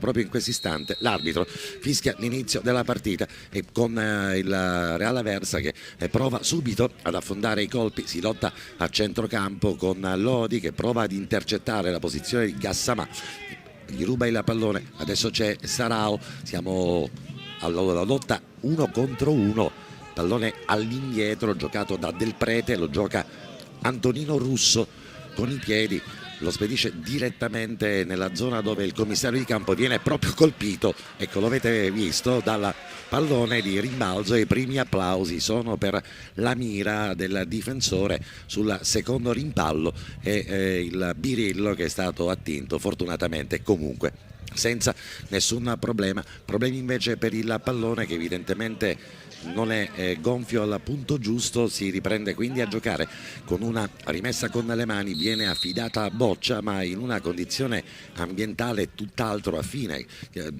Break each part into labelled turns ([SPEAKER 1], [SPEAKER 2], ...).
[SPEAKER 1] proprio in questo istante l'arbitro fischia l'inizio della partita e con il Real Aversa che prova subito ad affondare i colpi, si lotta a centrocampo con Lodi che prova ad intercettare la posizione di Gassama, gli ruba il pallone, adesso c'è Sarao, siamo alla lotta 1 contro 1, pallone all'indietro giocato da Del Prete, lo gioca Antonino Russo con i piedi, lo spedisce direttamente nella zona dove il commissario di campo viene proprio colpito, ecco, lo avete visto, dal pallone di rimbalzo e i primi applausi sono per la mira del difensore sul secondo rimpallo e il birillo che è stato attinto fortunatamente comunque senza nessun problema. Problemi invece per il pallone che evidentemente non è gonfio al punto giusto, si riprende quindi a giocare con una rimessa con le mani, viene affidata a Boccia ma in una condizione ambientale tutt'altro affine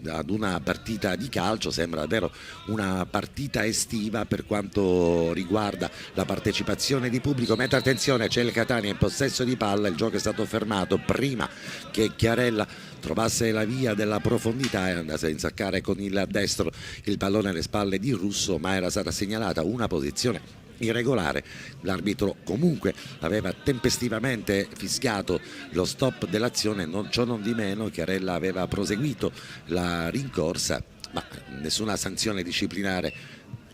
[SPEAKER 1] ad una partita di calcio, sembra davvero una partita estiva per quanto riguarda la partecipazione di pubblico, mentre attenzione c'è il Catania in possesso di palla, il gioco è stato fermato prima che Chiarella trovasse la via della profondità e andasse a insaccare con il destro il pallone alle spalle di Russo, ma era stata segnalata una posizione irregolare, l'arbitro comunque aveva tempestivamente fischiato lo stop dell'azione, ciò non di meno Chiarella aveva proseguito la rincorsa, ma nessuna sanzione disciplinare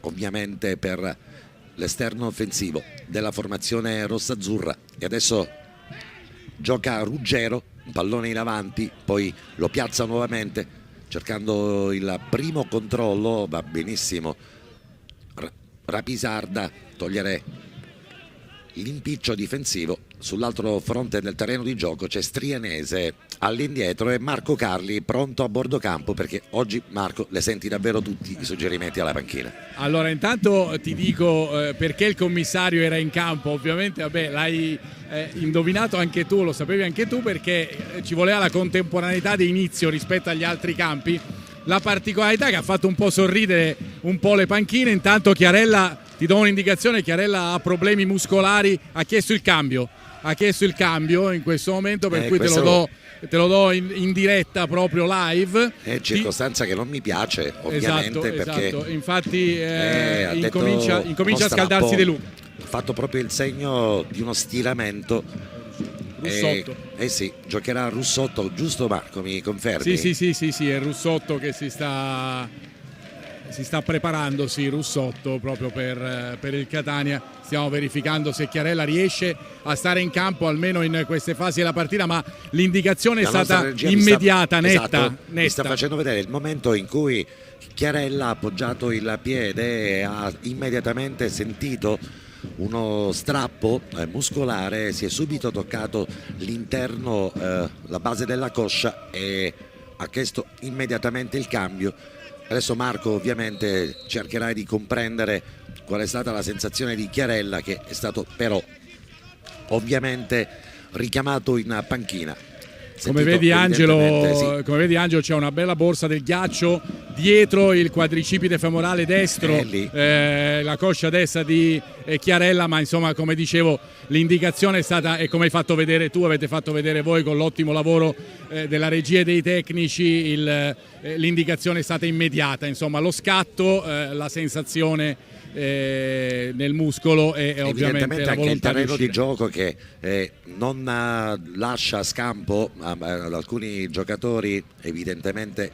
[SPEAKER 1] ovviamente per l'esterno offensivo della formazione rossazzurra. E adesso gioca Ruggero, un pallone in avanti, poi lo piazza nuovamente cercando il primo controllo, va benissimo Rapisarda togliere l'impiccio difensivo. Sull'altro fronte del terreno di gioco c'è Strianese all'indietro e Marco Carli pronto a bordo campo, perché oggi Marco le senti davvero tutti i suggerimenti alla panchina.
[SPEAKER 2] Allora intanto ti dico perché il commissario era in campo, ovviamente vabbè, l'hai indovinato anche tu, lo sapevi anche tu, perché ci voleva la contemporaneità di inizio rispetto agli altri campi. La particolarità che ha fatto un po' sorridere un po' le panchine, intanto Chiarella, ti do un'indicazione, Chiarella ha problemi muscolari, ha chiesto il cambio in questo momento, per cui te lo do in diretta proprio live.
[SPEAKER 1] È circostanza che non mi piace ovviamente, perché
[SPEAKER 2] infatti incomincia a scaldarsi di lungo.
[SPEAKER 1] Ha fatto proprio il segno di uno stiramento.
[SPEAKER 2] Russotto.
[SPEAKER 1] Sì, giocherà Russotto, giusto Marco, mi confermi?
[SPEAKER 2] Sì, è Russotto che si sta preparando, sì, Russotto proprio per il Catania. Stiamo verificando se Chiarella riesce a stare in campo almeno in queste fasi della partita, ma l'indicazione è stata immediata, netta.
[SPEAKER 1] Mi sta facendo vedere il momento in cui Chiarella ha appoggiato il piede e ha immediatamente sentito uno strappo muscolare, si è subito toccato l'interno, la base della coscia, e ha chiesto immediatamente il cambio. Adesso Marco ovviamente cercherà di comprendere qual è stata la sensazione di Chiarella, che è stato però ovviamente richiamato in panchina.
[SPEAKER 2] Come vedi Angelo, c'è una bella borsa del ghiaccio dietro il quadricipite femorale destro, la coscia destra di Chiarella, ma insomma, come dicevo, l'indicazione è stata, e come hai fatto vedere tu, avete fatto vedere voi con l'ottimo lavoro della regia e dei tecnici, l'indicazione è stata immediata, insomma lo scatto, la sensazione nel muscolo e ovviamente la
[SPEAKER 1] anche il terreno
[SPEAKER 2] di
[SPEAKER 1] di gioco che non lascia scampo ad alcuni giocatori, evidentemente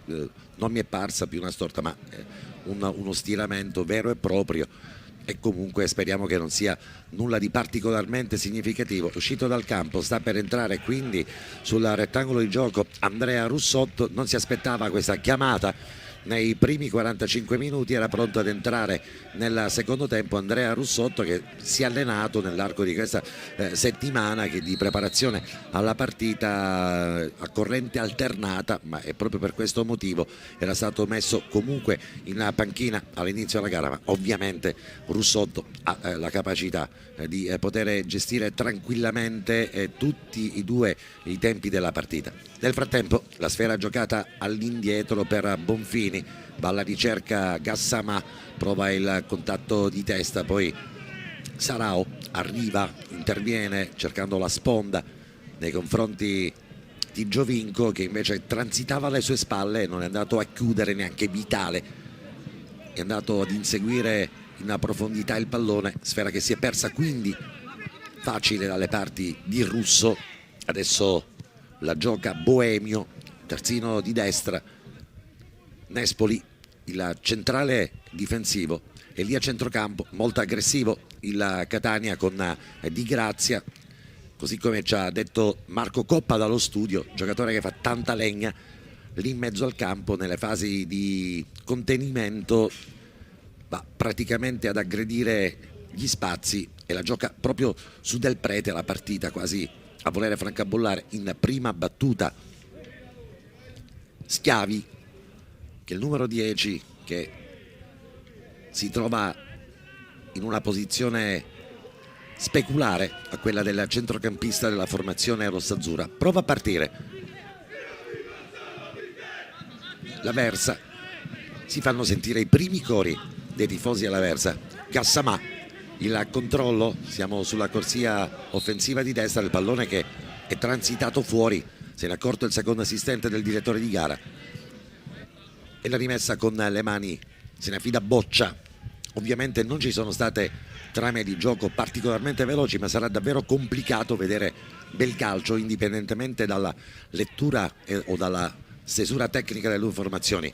[SPEAKER 1] non mi è parsa più una storta ma uno stiramento vero e proprio, e comunque speriamo che non sia nulla di particolarmente significativo. Uscito dal campo, sta per entrare quindi sul rettangolo di gioco Andrea Russotto, non si aspettava questa chiamata nei primi 45 minuti, era pronto ad entrare nel secondo tempo Andrea Russotto, che si è allenato nell'arco di questa settimana che di preparazione alla partita a corrente alternata, ma è proprio per questo motivo era stato messo comunque in panchina all'inizio della gara. Ma ovviamente Russotto ha la capacità di poter gestire tranquillamente tutti i tempi della partita. Nel frattempo la sfera giocata all'indietro per Bonfini, va alla ricerca Gassama, prova il contatto di testa, poi Sarao arriva, interviene cercando la sponda nei confronti di Giovinco, che invece transitava alle sue spalle e non è andato a chiudere neanche Vitale, è andato ad inseguire in profondità il pallone, sfera che si è persa quindi facile dalle parti di Russo. Adesso la gioca Boemio, terzino di destra, Nespoli il centrale difensivo e lì a centrocampo molto aggressivo il Catania con Di Grazia, così come ci ha detto Marco Coppa dallo studio, giocatore che fa tanta legna lì in mezzo al campo nelle fasi di contenimento, va praticamente ad aggredire gli spazi e la gioca proprio su Del Prete la partita, quasi a volere francabollare in prima battuta. Schiavi, che è il numero 10, che si trova in una posizione speculare a quella del centrocampista della formazione rossazzurra, prova a partire. L'Aversa, si fanno sentire i primi cori dei tifosi all'Aversa. Gassamà, il controllo, siamo sulla corsia offensiva di destra, il pallone che è transitato fuori, se ne è accorto il secondo assistente del direttore di gara, e la rimessa con le mani se ne affida Boccia. Ovviamente non ci sono state trame di gioco particolarmente veloci, ma sarà davvero complicato vedere bel calcio indipendentemente dalla lettura o dalla stesura tecnica delle due formazioni.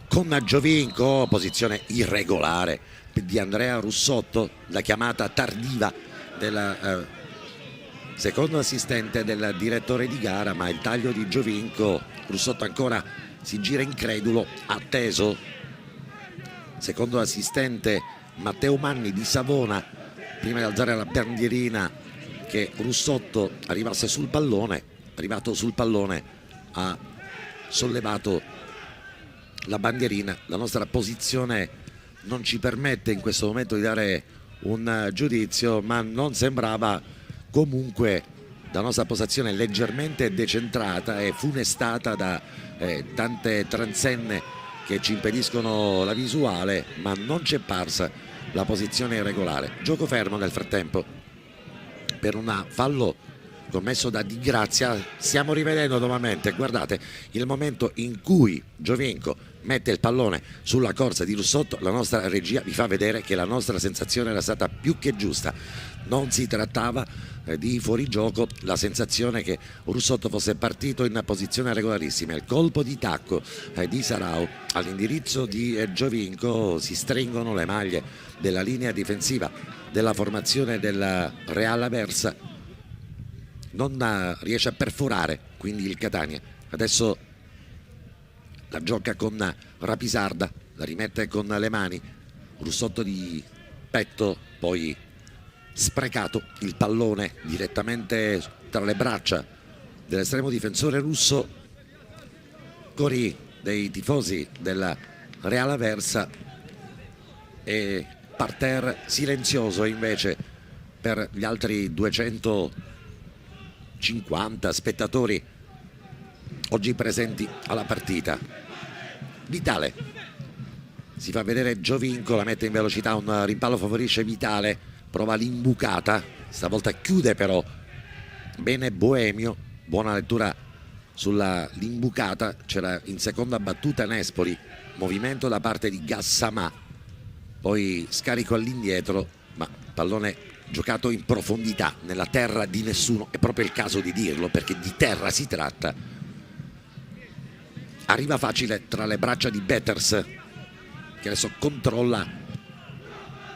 [SPEAKER 1] Con Giovinco, posizione irregolare di Andrea Russotto, la chiamata tardiva del secondo assistente del direttore di gara, ma il taglio di Giovinco. Russotto ancora si gira incredulo, atteso. Secondo assistente Matteo Manni di Savona, prima di alzare la bandierina che Russotto arrivasse sul pallone. Arrivato sul pallone ha sollevato la bandierina. La nostra posizione non ci permette in questo momento di dare un giudizio, ma non sembrava comunque la nostra posizione leggermente decentrata e funestata da tante transenne che ci impediscono la visuale, ma non c'è parsa la posizione irregolare. Gioco fermo nel frattempo per un fallo commesso da Di Grazia. Stiamo rivedendo nuovamente, guardate, il momento in cui Giovinco mette il pallone sulla corsa di Russotto. La nostra regia vi fa vedere che la nostra sensazione era stata più che giusta, non si trattava di fuorigioco, la sensazione che Russotto fosse partito in una posizione regolarissima. Il colpo di tacco di Sarau all'indirizzo di Giovinco, si stringono le maglie della linea difensiva della formazione del Real Aversa, non riesce a perforare quindi il Catania. Adesso la gioca con Rapisarda, la rimette con le mani, Russotto di petto, poi sprecato il pallone direttamente tra le braccia dell'estremo difensore russo. Cori dei tifosi del Real Aversa e parterre silenzioso invece per gli altri 250 spettatori oggi presenti alla partita. Vitale, si fa vedere Giovinco, la mette in velocità, un rimpallo favorisce Vitale, prova l'imbucata, stavolta chiude però bene Boemio, buona lettura sulla l'imbucata. C'era in seconda battuta Nespoli, movimento da parte di Gassamà, poi scarico all'indietro, ma pallone giocato in profondità nella terra di nessuno, è proprio il caso di dirlo perché di terra si tratta. Arriva facile tra le braccia di Betters, che adesso controlla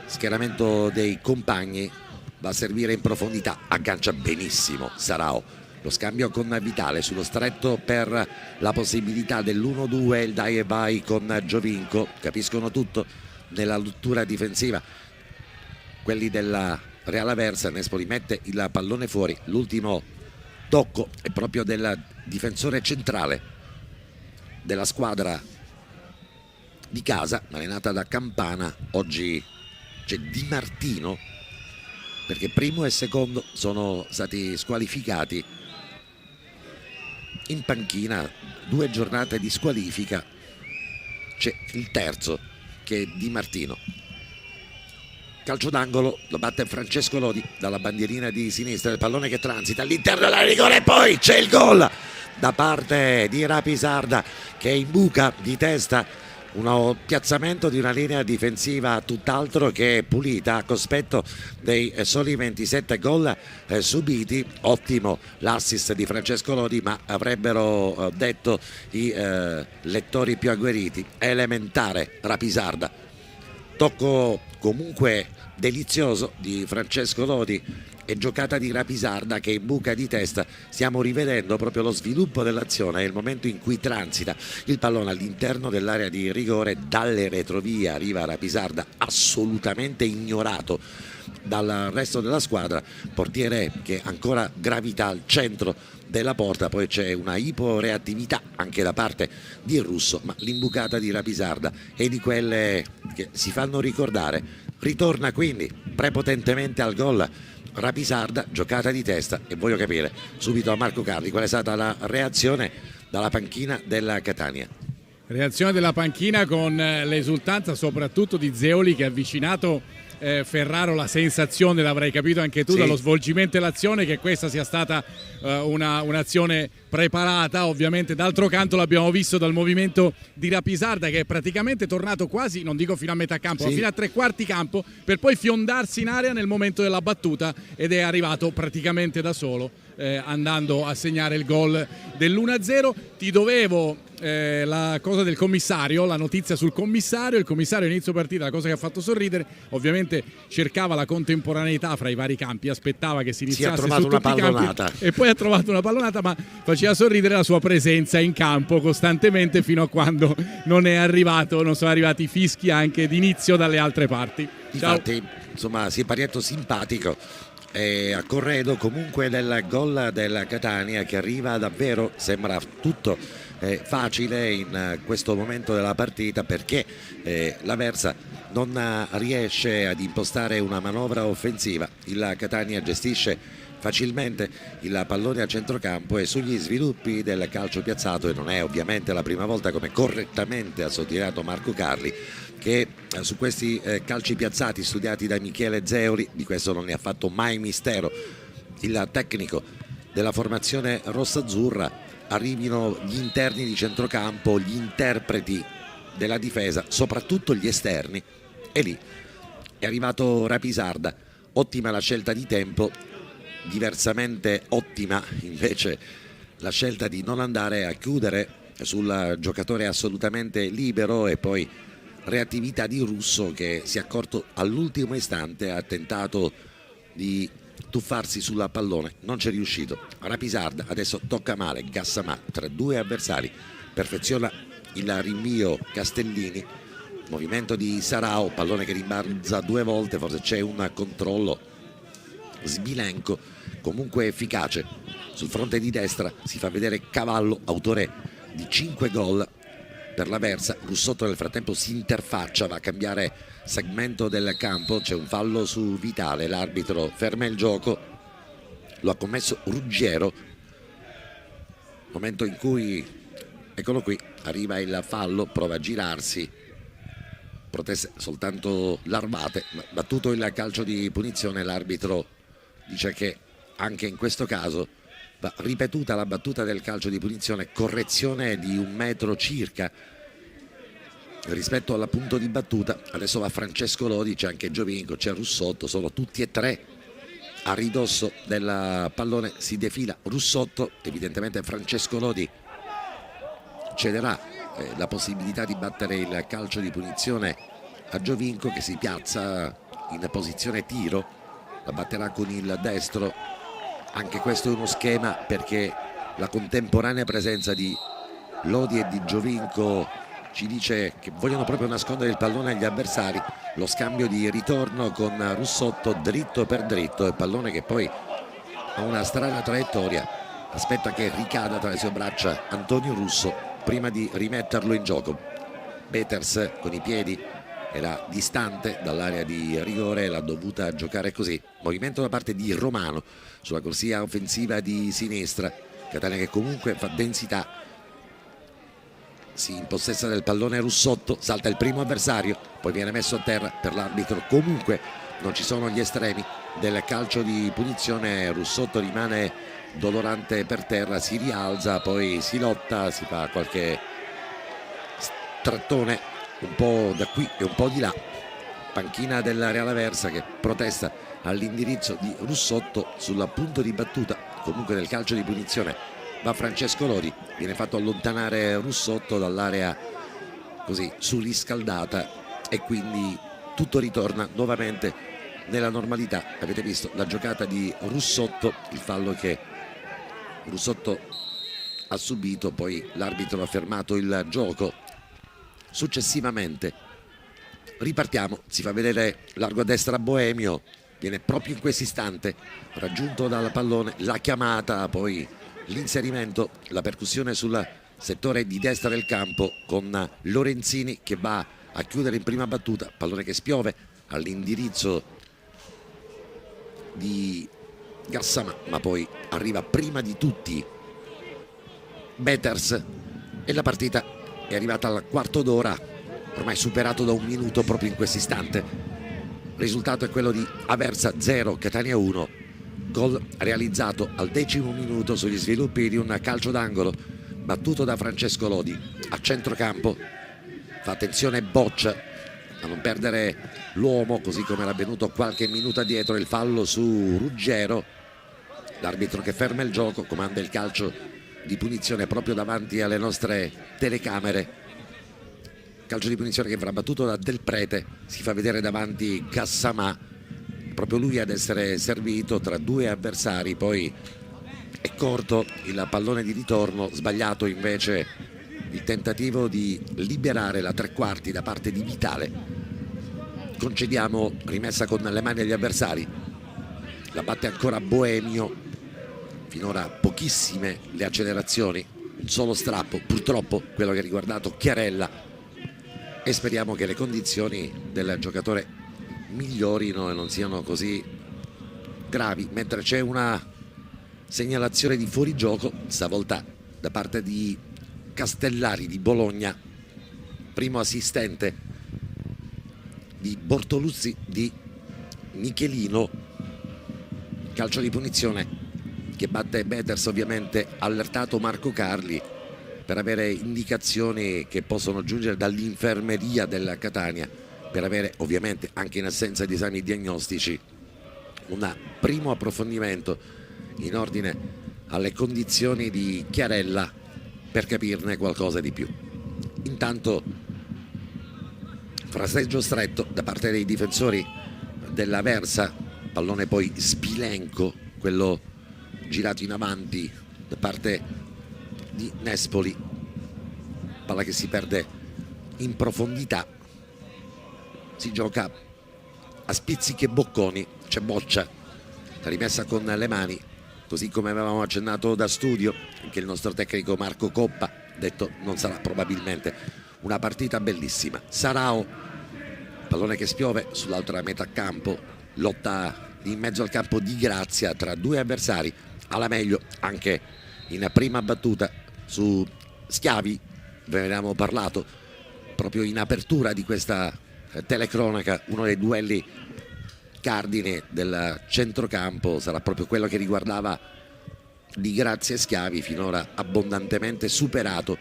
[SPEAKER 1] schieramento dei compagni, va a servire in profondità, aggancia benissimo Sarao. Lo scambio con Vitale sullo stretto per la possibilità dell'1-2, il dai e vai con Giovinco, capiscono tutto nella lettura difensiva quelli della Real Aversa. Nespoli mette il pallone fuori, l'ultimo tocco è proprio del difensore centrale della squadra di casa, allenata da Campana. Oggi c'è Di Martino perché primo e secondo sono stati squalificati. In panchina 2 giornate di squalifica, c'è il terzo che è Di Martino. Calcio d'angolo, lo batte Francesco Lodi dalla bandierina di sinistra, il pallone che transita all'interno della rigore e poi c'è il gol da parte di Rapisarda che imbuca di testa un piazzamento di una linea difensiva tutt'altro che pulita a cospetto dei soli 27 gol subiti. Ottimo l'assist di Francesco Lodi, ma avrebbero detto i lettori più agguerriti, elementare Rapisarda. Tocco comunque delizioso di Francesco Lodi e giocata di Rapisarda che imbuca di testa. Stiamo rivedendo proprio lo sviluppo dell'azione e il momento in cui transita il pallone all'interno dell'area di rigore. Dalle retrovie arriva Rapisarda assolutamente ignorato dal resto della squadra, portiere che ancora gravita al centro della porta. Poi c'è una iporeattività anche da parte di Russo, ma l'imbucata di Rapisarda è di quelle che si fanno ricordare. Ritorna quindi prepotentemente al gol Rapisarda, giocata di testa, e voglio capire subito a Marco Carli qual è stata la reazione dalla panchina della Catania.
[SPEAKER 2] Reazione della panchina con l'esultanza soprattutto di Zeoli, che ha avvicinato Ferraro. La sensazione, l'avrai capito anche tu, sì, dallo svolgimento dell'azione, che questa sia stata un'azione preparata. Ovviamente d'altro canto l'abbiamo visto dal movimento di Rapisarda, che è praticamente tornato quasi, non dico fino a metà campo, sì, ma fino a tre quarti campo, per poi fiondarsi in area nel momento della battuta, ed è arrivato praticamente da solo, andando a segnare il gol dell'1-0. Ti dovevo la cosa del commissario, la notizia sul commissario. Il commissario inizio partita, la cosa che ha fatto sorridere, ovviamente cercava la contemporaneità fra i vari campi, aspettava che si iniziasse su tutti i campi e poi ha trovato una pallonata, ma faceva sorridere la sua presenza in campo costantemente fino a quando non sono arrivati fischi anche d'inizio dalle altre parti.
[SPEAKER 1] Infatti, insomma, siparietto simpatico a corredo comunque del gol della Catania, che arriva davvero, sembra tutto facile in questo momento della partita, perché l'Aversa non riesce ad impostare una manovra offensiva. Il Catania gestisce facilmente il pallone a centrocampo e sugli sviluppi del calcio piazzato, e non è ovviamente la prima volta, come correttamente ha sottolineato Marco Carli, che su questi calci piazzati studiati da Michele Zeoli, di questo non ne ha fatto mai mistero il tecnico della formazione rossazzurra, arrivino gli interni di centrocampo, gli interpreti della difesa, soprattutto gli esterni, e lì è arrivato Rapisarda. Ottima la scelta di tempo, diversamente ottima invece la scelta di non andare a chiudere sul giocatore assolutamente libero, e poi reattività di Russo, che si è accorto all'ultimo istante, ha tentato di tuffarsi sulla pallone, non c'è riuscito. Rapisarda adesso tocca male, Gassamà tra due avversari, perfeziona il rinvio Castellini, movimento di Sarao, pallone che rimbalza due volte, forse c'è un controllo. Sbilenco comunque efficace sul fronte di destra, si fa vedere Cavallo, autore di 5 gol per l'Aversa. Russotto nel frattempo si interfaccia, va a cambiare segmento del campo, c'è un fallo su Vitale, l'arbitro ferma il gioco, lo ha commesso Ruggiero, momento in cui, eccolo qui, arriva il fallo, prova a girarsi, proteste soltanto Larvate, battuto il calcio di punizione. L'arbitro dice che anche in questo caso va ripetuta la battuta del calcio di punizione, correzione di 1 metro circa rispetto al punto di battuta. Adesso va Francesco Lodi, c'è anche Giovinco, c'è Russotto, sono tutti e tre a ridosso del pallone. Si defila Russotto, evidentemente Francesco Lodi cederà la possibilità di battere il calcio di punizione a Giovinco, che si piazza in posizione tiro, la batterà con il destro. Anche questo è uno schema, perché la contemporanea presenza di Lodi e di Giovinco ci dice che vogliono proprio nascondere il pallone agli avversari. Lo scambio di ritorno con Russotto dritto per dritto, il pallone che poi ha una strana traiettoria, aspetta che ricada tra le sue braccia Antonio Russo prima di rimetterlo in gioco. Peters con i piedi era distante dall'area di rigore, l'ha dovuta giocare così. Movimento da parte di Romano sulla corsia offensiva di sinistra. Catania che comunque fa densità, si impossessa del pallone Russotto, salta il primo avversario, poi viene messo a terra per l'arbitro. Comunque non ci sono gli estremi del calcio di punizione, Russotto rimane dolorante per terra, si rialza, poi si lotta, si fa qualche trattone un po' da qui e un po' di là. Panchina della Real Aversa che protesta all'indirizzo di Russotto sul punto di battuta. Comunque nel calcio di punizione va Francesco Lodi, viene fatto allontanare Russotto dall'area così surriscaldata e quindi tutto ritorna nuovamente nella normalità. Avete visto la giocata di Russotto, il fallo che Russotto ha subito, poi l'arbitro ha fermato il gioco. Successivamente ripartiamo, si fa vedere largo a destra Boemio, viene proprio in questo istante raggiunto dal pallone, la chiamata, poi l'inserimento, la percussione sul settore di destra del campo con Lorenzini che va a chiudere in prima battuta, pallone che spiove all'indirizzo di Gassama, ma poi arriva prima di tutti Beters e la partita è arrivata al quarto d'ora, ormai superato da un minuto proprio in questo istante. Il risultato è quello di Aversa 0, Catania 1, gol realizzato al 10° minuto sugli sviluppi di un calcio d'angolo battuto da Francesco Lodi a centrocampo. Fa attenzione Boccia a non perdere l'uomo, così come era avvenuto qualche minuto addietro il fallo su Ruggero. L'arbitro che ferma il gioco, comanda il calcio di punizione proprio davanti alle nostre telecamere. Calcio di punizione che verrà battuto da Del Prete, si fa vedere davanti Gassama, proprio lui ad essere servito tra due avversari, poi è corto il pallone di ritorno, sbagliato invece il tentativo di liberare la tre quarti da parte di Vitale. Concediamo rimessa con le mani agli avversari, la batte ancora Boemio, finora pochissime le accelerazioni, un solo strappo, purtroppo quello che ha riguardato Chiarella, e speriamo che le condizioni del giocatore migliorino e non siano così gravi, mentre c'è una segnalazione di fuorigioco, stavolta da parte di Castellari di Bologna, primo assistente di Bortoluzzi di Michelino. Calcio di punizione che batte Beters, ovviamente allertato Marco Carli per avere indicazioni che possono giungere dall'infermeria della Catania, per avere ovviamente anche in assenza di esami diagnostici un primo approfondimento in ordine alle condizioni di Chiarella per capirne qualcosa di più. Intanto fraseggio stretto da parte dei difensori della Versa, pallone poi Spilenco, quello girato in avanti da parte di Nespoli, palla che si perde in profondità, si gioca a spizzichi e bocconi, c'è Boccia, rimessa con le mani, così come avevamo accennato da studio, anche il nostro tecnico Marco Coppa ha detto non sarà probabilmente una partita bellissima. Sarao, pallone che spiove sull'altra metà campo, lotta in mezzo al campo di Grazia tra due avversari, alla meglio anche in prima battuta su Schiavi, ve ne avevamo parlato proprio in apertura di questa telecronaca. Uno dei duelli cardine del centrocampo sarà proprio quello che riguardava Di Grazia e Schiavi, finora abbondantemente superato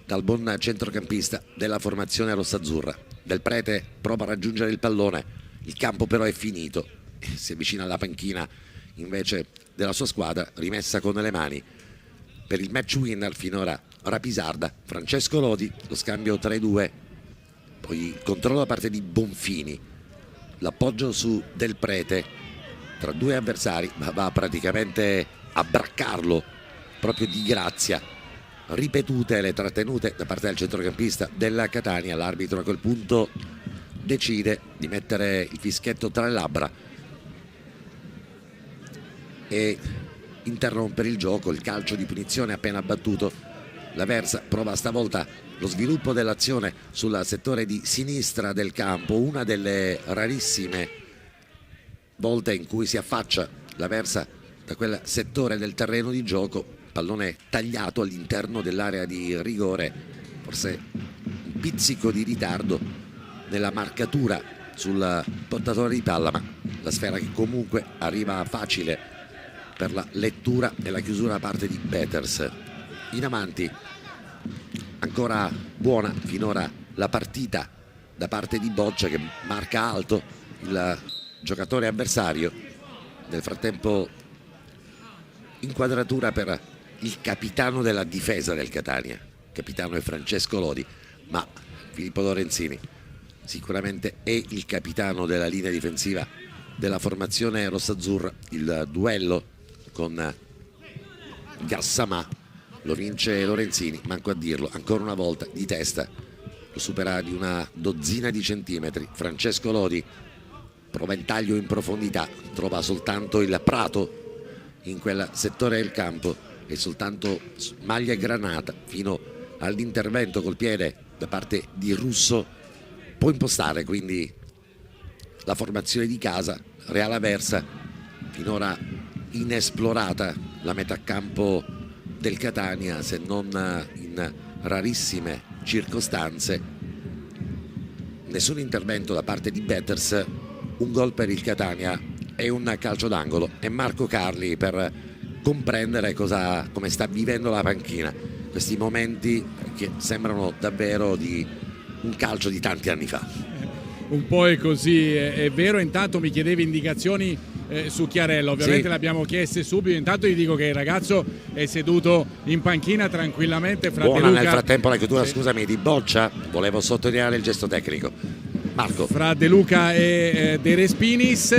[SPEAKER 1] dal buon centrocampista della formazione rossazzurra. Del Prete prova a raggiungere il pallone, il campo però è finito, si avvicina alla panchina invece della sua squadra, rimessa con le mani per il match winner finora Rapisarda. Francesco Lodi, lo scambio tra i due, poi il controllo da parte di Bonfini, l'appoggio su Del Prete tra due avversari, ma va praticamente a braccarlo proprio Di Grazia. Ripetute le trattenute da parte del centrocampista della Catania, l'arbitro a quel punto decide di mettere il fischietto tra le labbra e interrompere il gioco. Il calcio di punizione appena battuto, la Versa prova stavolta lo sviluppo dell'azione sul settore di sinistra del campo, una delle rarissime volte in cui si affaccia la Versa da quel settore del terreno di gioco, pallone tagliato all'interno dell'area di rigore, forse un pizzico di ritardo nella marcatura sul portatore di palla, ma la sfera che comunque arriva facile per la lettura e la chiusura da parte di Peters. In avanti ancora buona finora la partita da parte di Boccia, che marca alto il giocatore avversario. Nel frattempo inquadratura per il capitano della difesa del Catania. Il capitano è Francesco Lodi, ma Filippo Lorenzini sicuramente è il capitano della linea difensiva della formazione rossazzurra. Il duello con Gassamà lo vince Lorenzini, manco a dirlo, ancora una volta di testa, lo supera di una dozzina di centimetri. Francesco Lodi prova il taglio in profondità, trova soltanto il Prato in quel settore del campo e soltanto maglia e granata fino all'intervento col piede da parte di Russo. Può impostare quindi la formazione di casa. Real Aversa finora inesplorata la metà campo del Catania, se non in rarissime circostanze. Nessun intervento da parte di Peters, un gol per il Catania e un calcio d'angolo, e Marco Carli per comprendere come sta vivendo la panchina, questi momenti che sembrano davvero di un calcio di tanti anni fa.
[SPEAKER 2] Un po' è così, è vero. Intanto mi chiedevi indicazioni su Chiarella, ovviamente sì, le abbiamo chieste subito. Intanto gli dico che il ragazzo è seduto in panchina tranquillamente.
[SPEAKER 1] Buona nel frattempo la chiusura, scusami, di Boccia. Volevo sottolineare il gesto tecnico. Marco.
[SPEAKER 2] Fra De Luca e De Respinis,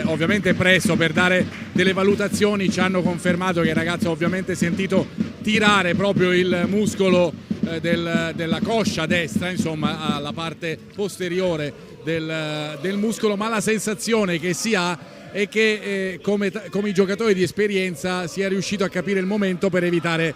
[SPEAKER 2] ovviamente presto per dare delle valutazioni. Ci hanno confermato che il ragazzo ha ovviamente sentito tirare proprio il muscolo della coscia destra, insomma alla parte posteriore del muscolo, ma la sensazione che si ha è che come i giocatori di esperienza sia riuscito a capire il momento per evitare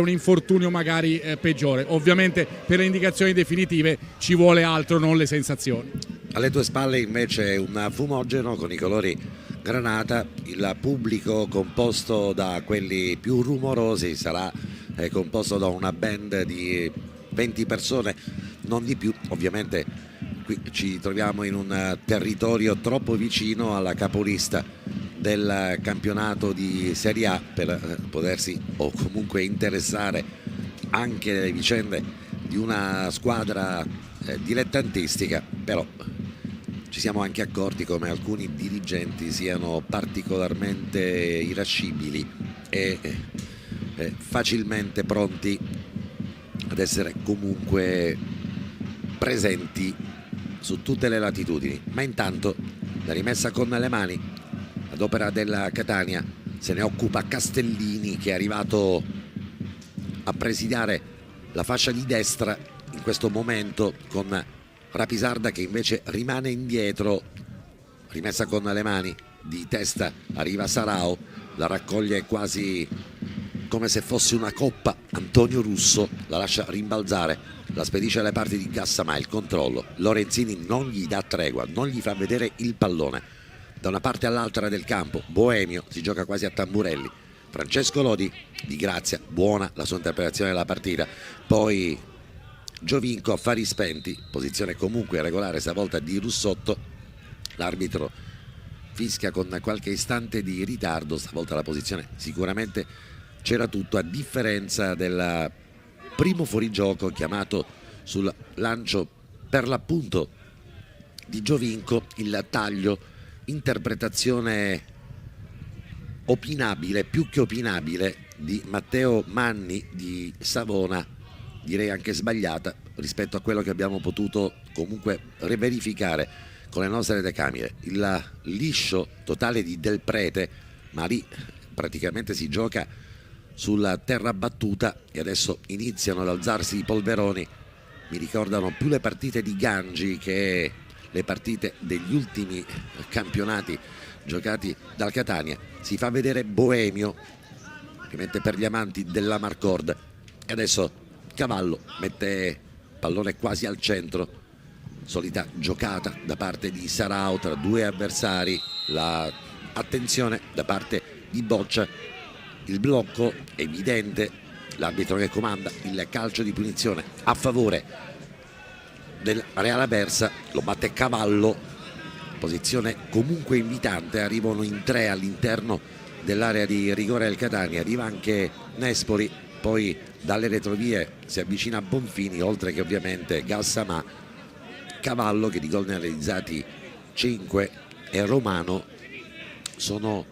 [SPEAKER 2] un infortunio magari peggiore. Ovviamente per le indicazioni definitive ci vuole altro, non le sensazioni.
[SPEAKER 1] Alle tue spalle invece un fumogeno con i colori granata. Il pubblico, composto da quelli più rumorosi, sarà composto da una band di 20 persone, non di più. Ovviamente qui ci troviamo in un territorio troppo vicino alla capolista del campionato di Serie A per potersi o comunque interessare anche alle vicende di una squadra dilettantistica. Però ci siamo anche accorti come alcuni dirigenti siano particolarmente irascibili e facilmente pronti ad essere comunque presenti su tutte le latitudini. Ma intanto la rimessa con le mani ad opera della Catania se ne occupa Castellini, che è arrivato a presidiare la fascia di destra in questo momento, con Rapisarda che invece rimane indietro. Rimessa con le mani, di testa arriva Sarao, la raccoglie quasi come se fosse una coppa Antonio Russo, la lascia rimbalzare, la spedisce alle parti di Gassamà. Il controllo, Lorenzini non gli dà tregua, non gli fa vedere il pallone. Da una parte all'altra del campo Boemio si gioca quasi a tamburelli. Francesco Lodi, di grazia, buona la sua interpretazione della partita. Poi Giovinco, affari spenti, posizione comunque regolare stavolta di Russotto. L'arbitro fischia con qualche istante di ritardo, stavolta la posizione sicuramente c'era tutto, a differenza del primo fuorigioco chiamato sul lancio per l'appunto di Giovinco. Il taglio, interpretazione opinabile, più che opinabile, di Matteo Manni di Savona, direi anche sbagliata rispetto a quello che abbiamo potuto comunque riverificare con le nostre telecamere. Il liscio totale di Del Prete, ma lì praticamente si gioca sulla terra battuta e adesso iniziano ad alzarsi i polveroni. Mi ricordano più le partite di Gangi che le partite degli ultimi campionati giocati dal Catania. Si fa vedere Boemio, che mette per gli amanti della Marcord, e adesso Cavallo mette pallone quasi al centro. Solita giocata da parte di Sarao tra due avversari, la attenzione da parte di Boccia. Il blocco evidente, l'arbitro che comanda il calcio di punizione a favore del Real Aversa, lo batte Cavallo, posizione comunque invitante. Arrivano in tre all'interno dell'area di rigore del Catania, arriva anche Nespoli, poi dalle retrovie si avvicina a Bonfini, oltre che ovviamente Gassamà, Cavallo che di gol ne ha realizzati 5 e Romano. Sono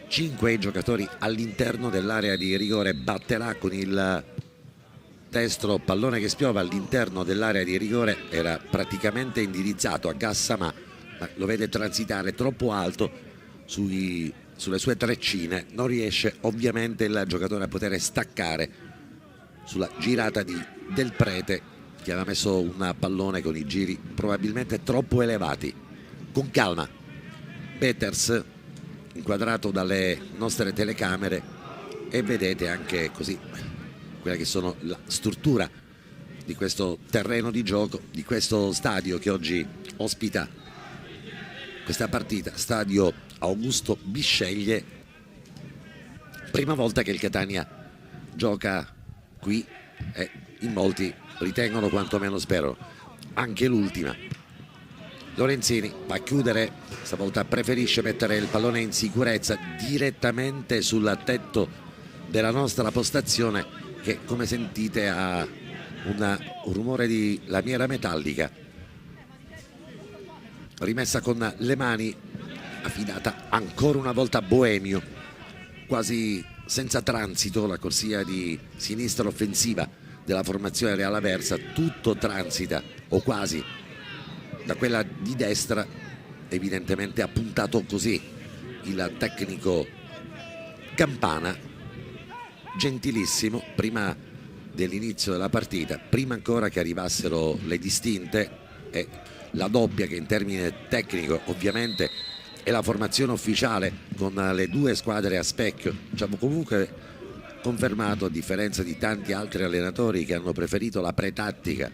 [SPEAKER 1] 5 i giocatori all'interno dell'area di rigore. Batterà con il destro, pallone che spiova all'interno dell'area di rigore, era praticamente indirizzato a Gassamà, ma lo vede transitare troppo alto sulle sue treccine, non riesce ovviamente il giocatore a poter staccare sulla girata Del Prete, che aveva messo un pallone con i giri probabilmente troppo elevati. Con calma Peters, inquadrato dalle nostre telecamere, e vedete anche così quella che sono la struttura di questo terreno di gioco, di questo stadio che oggi ospita questa partita, stadio Augusto Bisceglie. Prima volta che il Catania gioca qui e in molti ritengono, quantomeno spero, anche l'ultima. Lorenzini va a chiudere, stavolta preferisce mettere il pallone in sicurezza direttamente sul tetto della nostra postazione, che come sentite ha un rumore di lamiera metallica. Rimessa con le mani, affidata ancora una volta a Boemio, quasi senza transito la corsia di sinistra offensiva della formazione Real Aversa, tutto transita o quasi da quella di destra. Evidentemente ha puntato così il tecnico Campana, gentilissimo, prima dell'inizio della partita, prima ancora che arrivassero le distinte e la doppia, che in termini tecnico ovviamente è la formazione ufficiale con le due squadre a specchio. Diciamo comunque confermato, a differenza di tanti altri allenatori che hanno preferito la pretattica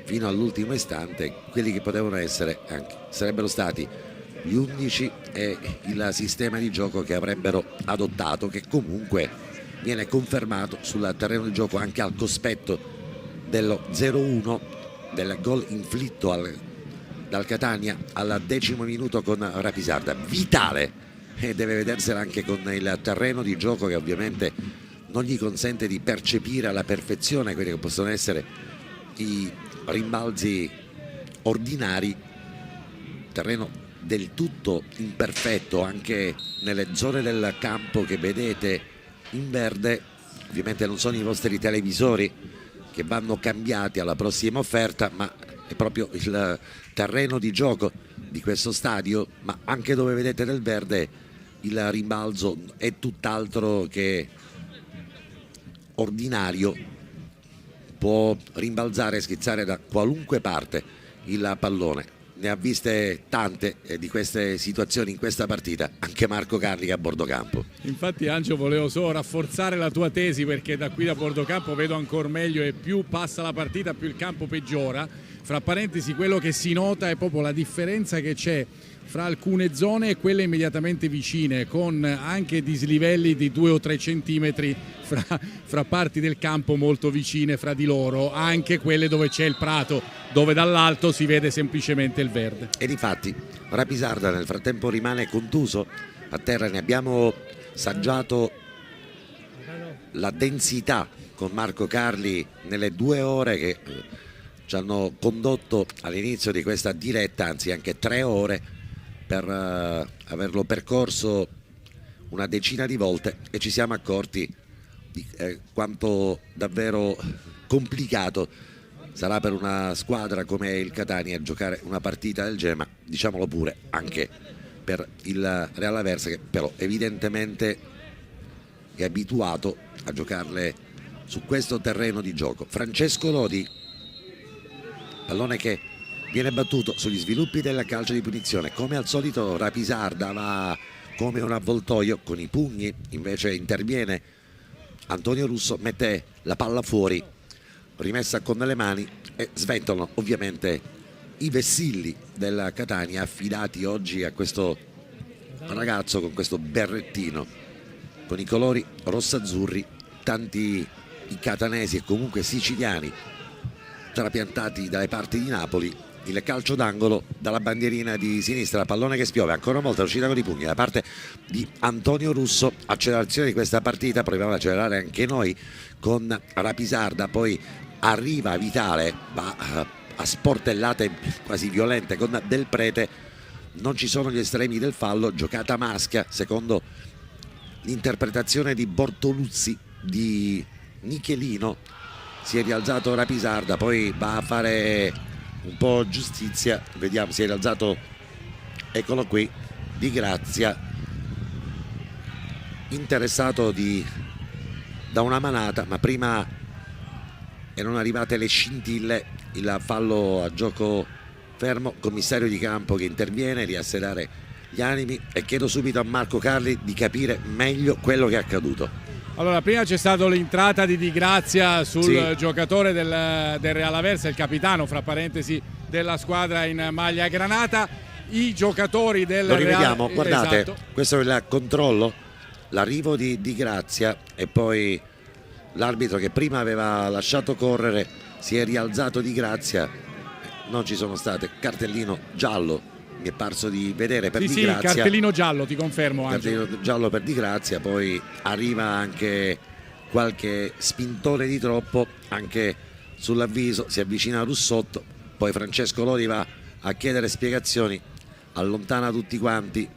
[SPEAKER 1] fino all'ultimo istante, quelli che potevano essere anche sarebbero stati gli 11 e il sistema di gioco che avrebbero adottato, che comunque viene confermato sul terreno di gioco anche al cospetto dello 0-1 del gol inflitto dal Catania al 10° minuto con Rapisarda, vitale, e deve vedersela anche con il terreno di gioco che ovviamente non gli consente di percepire alla perfezione quelli che possono essere i rimbalzi ordinari. Terreno del tutto imperfetto anche nelle zone del campo che vedete in verde. Ovviamente non sono i vostri televisori che vanno cambiati alla prossima offerta, ma è proprio il terreno di gioco di questo stadio. Ma anche dove vedete del verde, il rimbalzo è tutt'altro che ordinario, può rimbalzare e schizzare da qualunque parte il pallone. Ne ha viste tante di queste situazioni in questa partita anche Marco Carli a bordo campo.
[SPEAKER 2] Infatti Angelo, volevo solo rafforzare la tua tesi, perché da qui da bordo campo vedo ancora meglio e più passa la partita più il campo peggiora. Fra parentesi, quello che si nota è proprio la differenza che c'è fra alcune zone e quelle immediatamente vicine, con anche dislivelli di 2 o 3 centimetri fra parti del campo molto vicine fra di loro, anche quelle dove c'è il prato, dove dall'alto si vede semplicemente il verde.
[SPEAKER 1] E difatti Rapisarda nel frattempo rimane contuso a terra. Ne abbiamo saggiato la densità con Marco Carli nelle 2 ore che ci hanno condotto all'inizio di questa diretta, anzi anche 3 ore, per averlo percorso una decina di volte, e ci siamo accorti di quanto davvero complicato sarà per una squadra come il Catania giocare una partita del genere, ma diciamolo pure anche per il Real Aversa, che però evidentemente è abituato a giocarle su questo terreno di gioco. Francesco Lodi, pallone che viene battuto sugli sviluppi del calcio di punizione. Come al solito Rapisarda va come un avvoltoio con i pugni, invece interviene Antonio Russo, mette la palla fuori, rimessa con le mani, e sventolano ovviamente i vessilli del Catania, affidati oggi a questo ragazzo con questo berrettino con i colori rossazzurri. Tanti i catanesi e comunque siciliani trapiantati dalle parti di Napoli. Il calcio d'angolo dalla bandierina di sinistra, pallone che spiove ancora una volta, uscita con i pugni da parte di Antonio Russo. Accelerazione di questa partita, proviamo ad accelerare anche noi con Rapisarda, poi arriva Vitale, va a sportellate quasi violente con Del Prete. Non ci sono gli estremi del fallo, giocata maschia secondo l'interpretazione di Bortoluzzi, di Michelino. Si è rialzato Rapisarda, poi va a fare un po' giustizia, vediamo, si è rialzato, eccolo qui, Di Grazia, interessato da una manata, ma prima erano arrivate le scintille, il fallo a gioco fermo, commissario di campo che interviene, riassedare gli animi, e chiedo subito a Marco Carli di capire meglio quello che è accaduto.
[SPEAKER 2] Allora, prima c'è stata l'entrata di Grazia sul giocatore del Real Aversa, il capitano, fra parentesi, della squadra in maglia granata. I giocatori del
[SPEAKER 1] Lo rivediamo, guardate,
[SPEAKER 2] esatto.
[SPEAKER 1] Questo è il controllo, l'arrivo di Grazia, e poi l'arbitro che prima aveva lasciato correre si è rialzato Di Grazia. Non ci sono state, cartellino giallo mi è parso di vedere per Di Grazia.
[SPEAKER 2] Sì, cartellino giallo, ti confermo, Angelo.
[SPEAKER 1] Cartellino giallo per Di Grazia, poi arriva anche qualche spintone di troppo anche sull'avviso, si avvicina a Russotto, poi Francesco Lodi va a chiedere spiegazioni, allontana tutti quanti,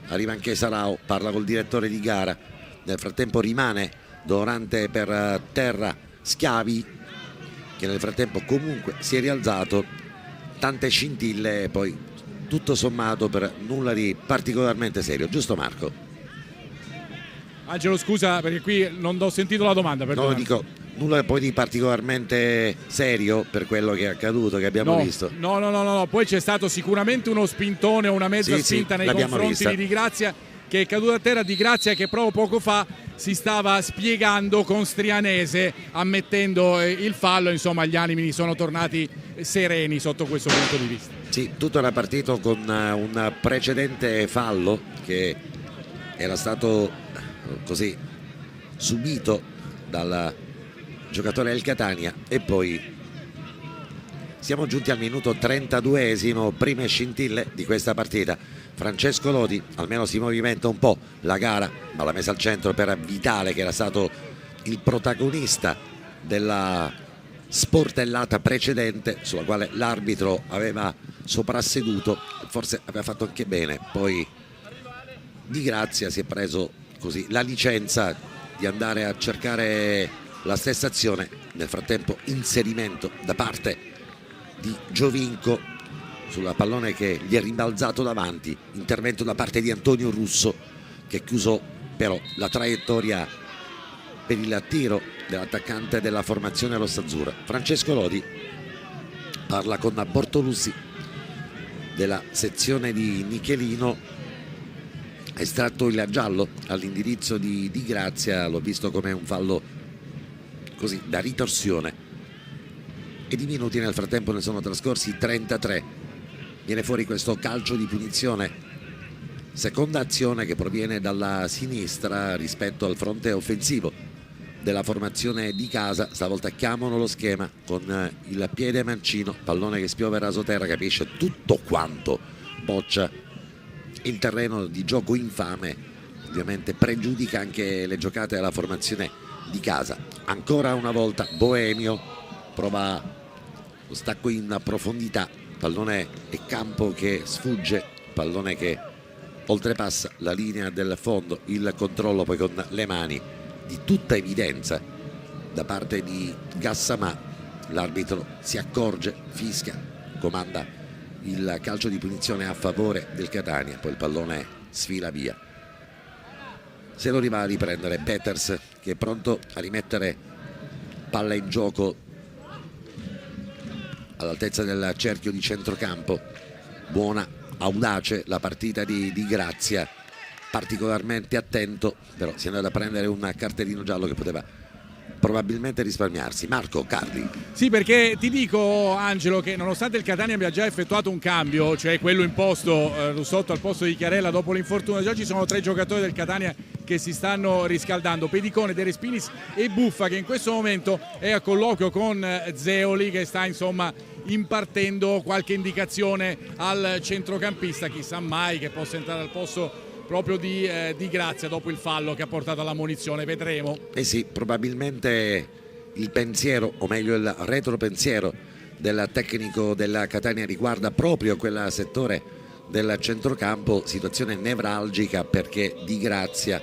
[SPEAKER 1] arriva anche Sarao, parla col direttore di gara. Nel frattempo rimane Dorante per terra Schiavi, che nel frattempo comunque si è rialzato. Tante scintille, poi tutto sommato per nulla di particolarmente serio, giusto Marco?
[SPEAKER 2] Angelo, scusa perché qui non ho sentito la domanda, perdona.
[SPEAKER 1] No, dico, nulla poi di particolarmente serio per quello che è accaduto, che abbiamo visto.
[SPEAKER 2] No, poi c'è stato sicuramente uno spintone o una mezza spinta nei confronti di Grazia, che è caduto a terra. Di Grazia che proprio poco fa si stava spiegando con Strianese, ammettendo il fallo. Insomma, gli animi sono tornati sereni sotto questo punto di vista.
[SPEAKER 1] Sì, tutto era partito con un precedente fallo che era stato così subito dal giocatore del Catania, e poi siamo giunti al minuto 32esimo, prime scintille di questa partita. Francesco Lodi almeno si movimenta un po' la gara, ma l'ha messa al centro per Vitale, che era stato il protagonista della sportellata precedente sulla quale l'arbitro aveva soprasseduto, forse aveva fatto anche bene. Poi Di Grazia si è preso così la licenza di andare a cercare la stessa azione. Nel frattempo inserimento da parte di Giovinco sul pallone che gli è rimbalzato davanti, intervento da parte di Antonio Russo, che ha chiuso però la traiettoria per il tiro dell'attaccante della formazione rossazzurra. Francesco Lodi parla con Bortoluzzi della sezione di Michelino, ha estratto il giallo all'indirizzo di Grazia, l'ho visto come un fallo così da ritorsione, e di minuti nel frattempo ne sono trascorsi 33. Viene fuori questo calcio di punizione, seconda azione che proviene dalla sinistra rispetto al fronte offensivo della formazione di casa. Stavolta chiamano lo schema con il piede mancino, pallone che spiove raso terra, capisce tutto quanto boccia il terreno di gioco infame, ovviamente pregiudica anche le giocate della formazione di casa. Ancora una volta Boemio prova lo stacco in profondità, pallone e campo che sfugge, pallone che oltrepassa la linea del fondo, il controllo poi con le mani di tutta evidenza da parte di Gassamà. L'arbitro si accorge, fischia, comanda il calcio di punizione a favore del Catania, poi il pallone sfila via. Se lo va a riprendere Peters, che è pronto a rimettere palla in gioco all'altezza del cerchio di centrocampo. Buona, audace la partita di Grazia, particolarmente attento, però si è andato a prendere un cartellino giallo che poteva probabilmente risparmiarsi. Marco Carli.
[SPEAKER 2] Sì, perché ti dico, Angelo, che nonostante il Catania abbia già effettuato un cambio, cioè quello imposto Russotto al posto di Chiarella dopo l'infortunio, già ci sono 3 giocatori del Catania che si stanno riscaldando, Pedicone, De Respinis e Buffa, che in questo momento è a colloquio con Zeoli, che sta insomma impartendo qualche indicazione al centrocampista, chissà mai che possa entrare al posto proprio di Grazia dopo il fallo che ha portato alla munizione, vedremo.
[SPEAKER 1] Eh sì, probabilmente il pensiero, o meglio il retropensiero del tecnico della Catania riguarda proprio quel settore del centrocampo, situazione nevralgica perché Di Grazia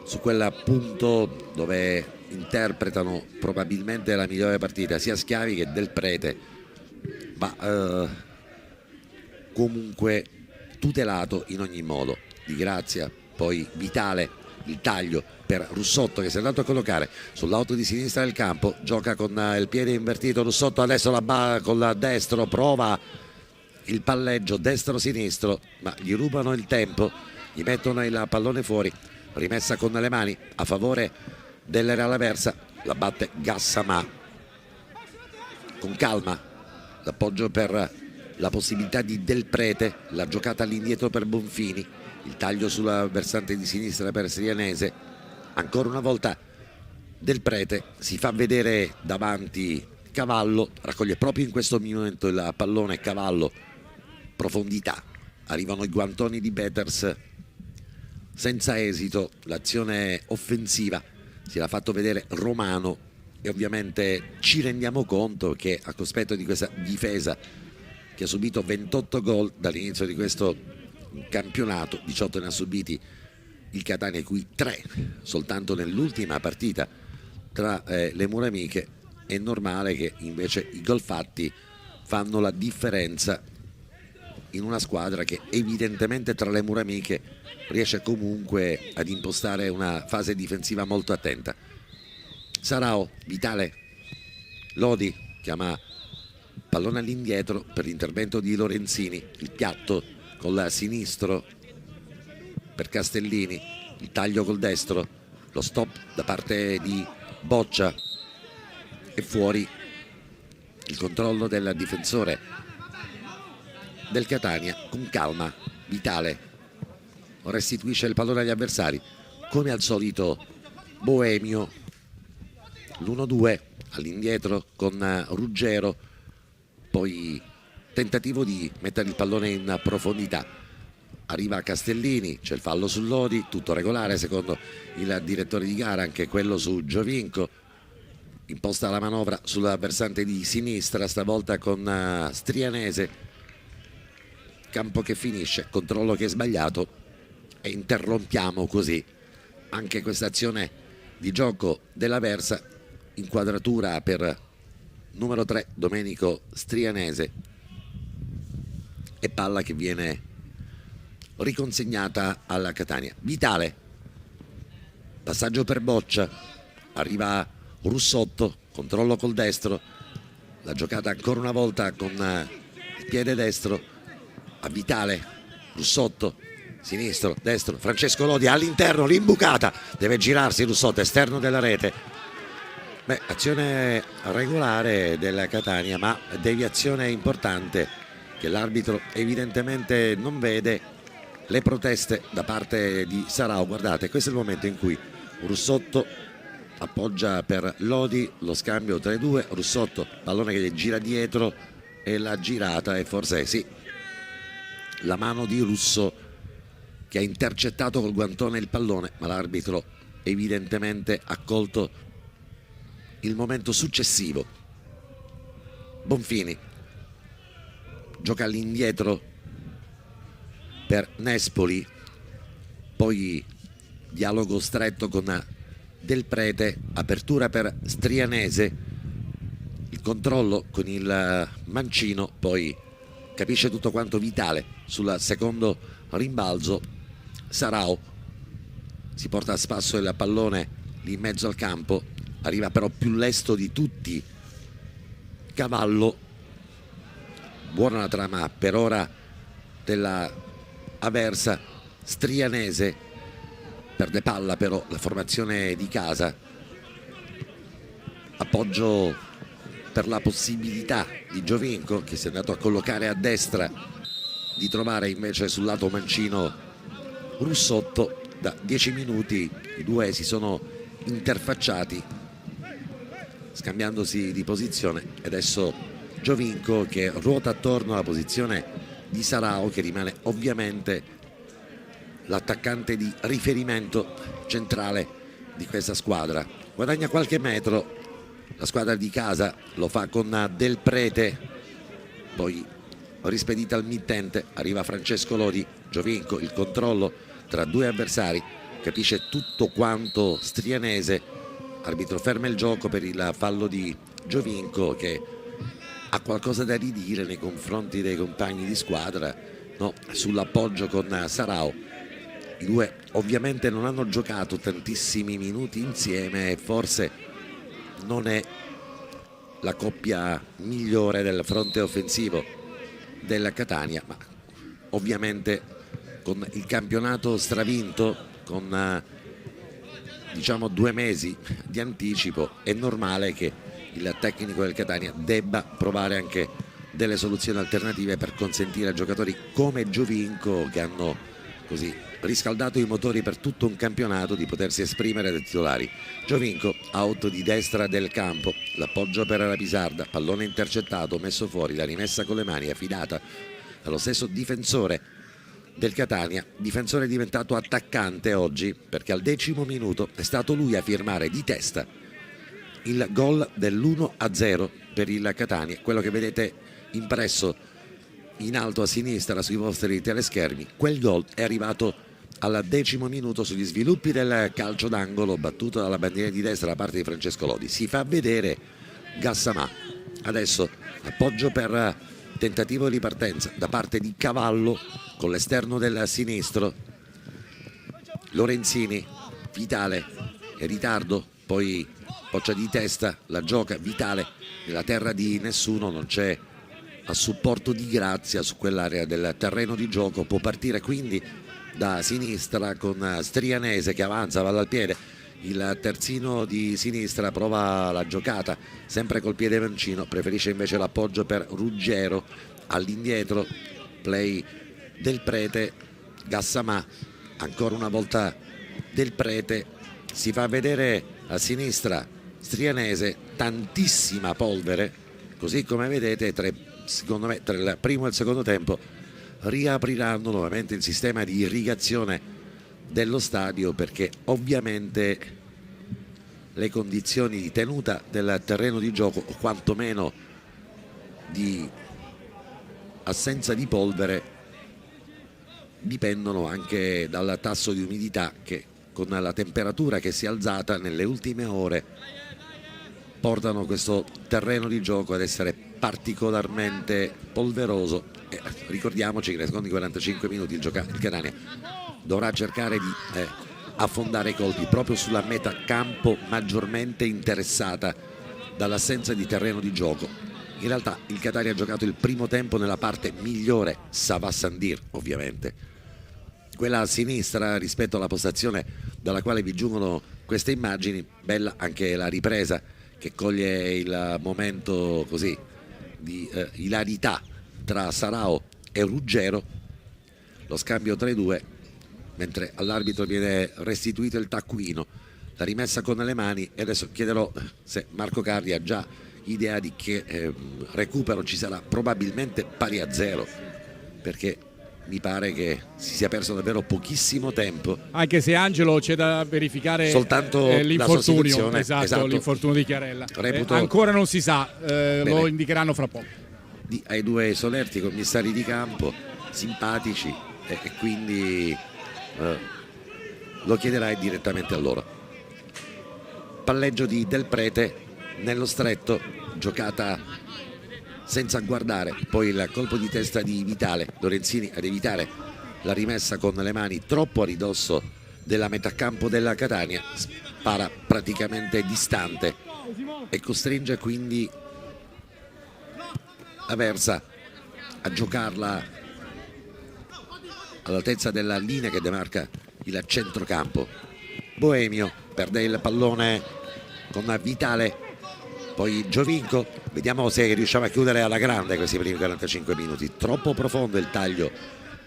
[SPEAKER 1] su quel punto dove interpretano probabilmente la migliore partita sia Schiavi che Del Prete, ma comunque tutelato in ogni modo. Di Grazia, poi vitale il taglio per Russotto che si è andato a collocare sull'auto di sinistra del campo, gioca con il piede invertito Russotto, adesso con la destro prova il palleggio destro-sinistro, ma gli rubano il tempo, gli mettono il pallone fuori, rimessa con le mani a favore del Real Aversa, la batte Gassama con calma, l'appoggio per la possibilità di Del Prete, la giocata all'indietro per Bonfini, il taglio sulla versante di sinistra per Strianese, ancora una volta Del Prete si fa vedere davanti Cavallo, raccoglie proprio in questo momento il pallone Cavallo, profondità, arrivano i guantoni di Peters senza esito, l'azione offensiva si era fatto vedere Romano e ovviamente ci rendiamo conto che a cospetto di questa difesa che ha subito 28 gol dall'inizio di questo campionato, 18 ne ha subiti il Catania, cui 3 soltanto nell'ultima partita tra le mura amiche, è normale che invece i gol fatti fanno la differenza in una squadra che evidentemente tra le mura amiche riesce comunque ad impostare una fase difensiva molto attenta. Sarao, vitale, Lodi chiama pallone all'indietro per l'intervento di Lorenzini, il piatto col sinistro per Castellini, il taglio col destro, lo stop da parte di Boccia e fuori il controllo del difensore del Catania con calma, vitale restituisce il pallone agli avversari come al solito boemio, l'1-2 all'indietro con Ruggero, poi tentativo di mettere il pallone in profondità, arriva Castellini, c'è il fallo su Lodi, tutto regolare secondo il direttore di gara, anche quello su Giovinco, imposta la manovra sulla versante di sinistra stavolta con Strianese, campo che finisce, controllo che è sbagliato e interrompiamo così anche questa azione di gioco dell'Aversa, inquadratura per numero 3 Domenico Strianese e palla che viene riconsegnata alla Catania. Vitale, passaggio per Boccia, arriva Russotto, controllo col destro, la giocata ancora una volta con il piede destro a Vitale, Russotto, sinistro, destro, Francesco Lodi all'interno, l'imbucata, deve girarsi Russotto, esterno della rete. Beh, azione regolare della Catania, ma deviazione importante che l'arbitro evidentemente non vede, le proteste da parte di Sarao. Guardate, questo è il momento in cui Russotto appoggia per Lodi, lo scambio tra i due, Russotto, pallone che gli gira dietro e la girata e forse sì, la mano di Russo che ha intercettato col guantone il pallone, ma l'arbitro evidentemente ha colto il momento successivo. Bonfini gioca all'indietro per Nespoli, poi dialogo stretto con Del Prete, apertura per Strianese, il controllo con il mancino, poi capisce tutto quanto Vitale sul secondo rimbalzo. Sarao si porta a spasso il pallone lì in mezzo al campo, arriva però più lesto di tutti Cavallo, buona la trama per ora della Aversa. Strianese perde palla, però la formazione di casa, appoggio per la possibilità di Giovinco che si è andato a collocare a destra, di trovare invece sul lato mancino Russotto, da 10 minuti i due si sono interfacciati scambiandosi di posizione e adesso Giovinco che ruota attorno alla posizione di Sarao, che rimane ovviamente l'attaccante di riferimento centrale di questa squadra. Guadagna qualche metro la squadra di casa, lo fa con Del Prete, poi rispedita al mittente, arriva Francesco Lodi. Giovinco, il controllo tra due avversari, capisce tutto quanto Strianese, arbitro ferma il gioco per il fallo di Giovinco, che ha qualcosa da ridire nei confronti dei compagni di squadra, no? Sull'appoggio con Sarao. I due ovviamente non hanno giocato tantissimi minuti insieme e forse non è la coppia migliore del fronte offensivo della Catania, ma ovviamente con il campionato stravinto, con diciamo 2 mesi di anticipo, è normale che il tecnico del Catania debba provare anche delle soluzioni alternative per consentire a giocatori come Giovinco, che hanno così riscaldato i motori per tutto un campionato, di potersi esprimere da titolari. Giovinco, out di destra del campo, l'appoggio per la Pisarda, pallone intercettato, messo fuori, la rimessa con le mani affidata dallo stesso difensore del Catania, difensore diventato attaccante oggi, perché al 10° minuto è stato lui a firmare di testa il gol dell'1-0 per il Catania, quello che vedete impresso in alto a sinistra sui vostri teleschermi. Quel gol è arrivato al 10° minuto sugli sviluppi del calcio d'angolo battuto dalla bandiera di destra da parte di Francesco Lodi. Si fa vedere Gassamà, adesso appoggio per tentativo di partenza da parte di Cavallo con l'esterno del sinistro, Lorenzini, Vitale in ritardo, poi boccia di testa, la gioca Vitale nella terra di nessuno, non c'è a supporto di Grazia su quell'area del terreno di gioco. Può partire quindi da sinistra con Strianese che avanza, va dal piede, il terzino di sinistra prova la giocata sempre col piede mancino, preferisce invece l'appoggio per Ruggero, all'indietro play Del Prete, Gassamà, ancora una volta Del Prete, si fa vedere a sinistra Strianese, tantissima polvere, così come vedete secondo me tra il primo e il secondo tempo riapriranno nuovamente il sistema di irrigazione dello stadio, perché ovviamente le condizioni di tenuta del terreno di gioco, o quantomeno di assenza di polvere, dipendono anche dal tasso di umidità che, con la temperatura che si è alzata nelle ultime ore, portano questo terreno di gioco ad essere particolarmente polveroso. Ricordiamoci che nei secondi 45 minuti il Catania dovrà cercare di affondare i colpi proprio sulla metà campo maggiormente interessata dall'assenza di terreno di gioco. In realtà il Catania ha giocato il primo tempo nella parte migliore, Sava Sandir ovviamente, quella a sinistra rispetto alla postazione dalla quale vi giungono queste immagini. Bella anche la ripresa che coglie il momento così di ilarità tra Sarao e Ruggero, lo scambio tra i due, mentre all'arbitro viene restituito il taccuino, la rimessa con le mani. E adesso chiederò se Marco Cardi ha già idea di che recupero ci sarà, probabilmente pari a 0, perché mi pare che si sia perso davvero pochissimo tempo,
[SPEAKER 2] anche se Angelo c'è da verificare
[SPEAKER 1] soltanto
[SPEAKER 2] l'infortunio, esatto, l'infortunio di Chiarella. Ancora non si sa, lo indicheranno fra poco.
[SPEAKER 1] Ai due solerti commissari di campo, simpatici, e quindi lo chiederai direttamente a loro. Palleggio di Del Prete nello stretto, giocata senza guardare, poi il colpo di testa di Vitale, Lorenzini ad evitare la rimessa con le mani troppo a ridosso della metà campo della Catania, spara praticamente distante e costringe quindi Aversa a giocarla all'altezza della linea che demarca il centrocampo. Boemio perde il pallone con Vitale, poi Giovinco, vediamo se riusciamo a chiudere alla grande questi primi 45 minuti. Troppo profondo il taglio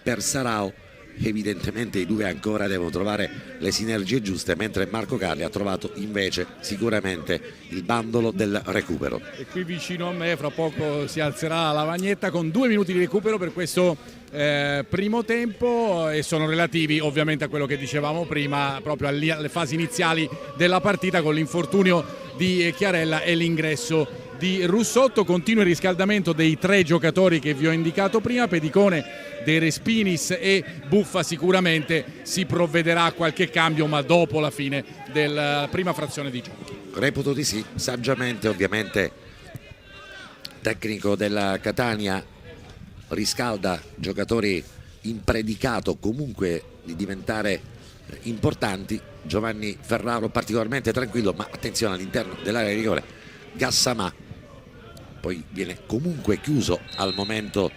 [SPEAKER 1] per Sarao, evidentemente i due ancora devono trovare le sinergie giuste, mentre Marco Carli ha trovato invece sicuramente il bandolo del recupero.
[SPEAKER 2] E qui vicino a me fra poco si alzerà la lavagnetta con 2 minuti di recupero per questo primo tempo, e sono relativi ovviamente a quello che dicevamo prima, proprio alle fasi iniziali della partita, con l'infortunio di Chiarella e l'ingresso di Russotto. Continua il riscaldamento dei 3 giocatori che vi ho indicato prima: Pedicone, De Respinis e Buffa. Sicuramente si provvederà a qualche cambio, ma dopo la fine della prima frazione di gioco.
[SPEAKER 1] Reputo di sì, saggiamente ovviamente tecnico della Catania riscalda giocatori in predicato comunque di diventare importanti. Giovanni Ferraro particolarmente tranquillo, ma attenzione all'interno dell'area di rigore Gassamà, poi viene comunque chiuso al momento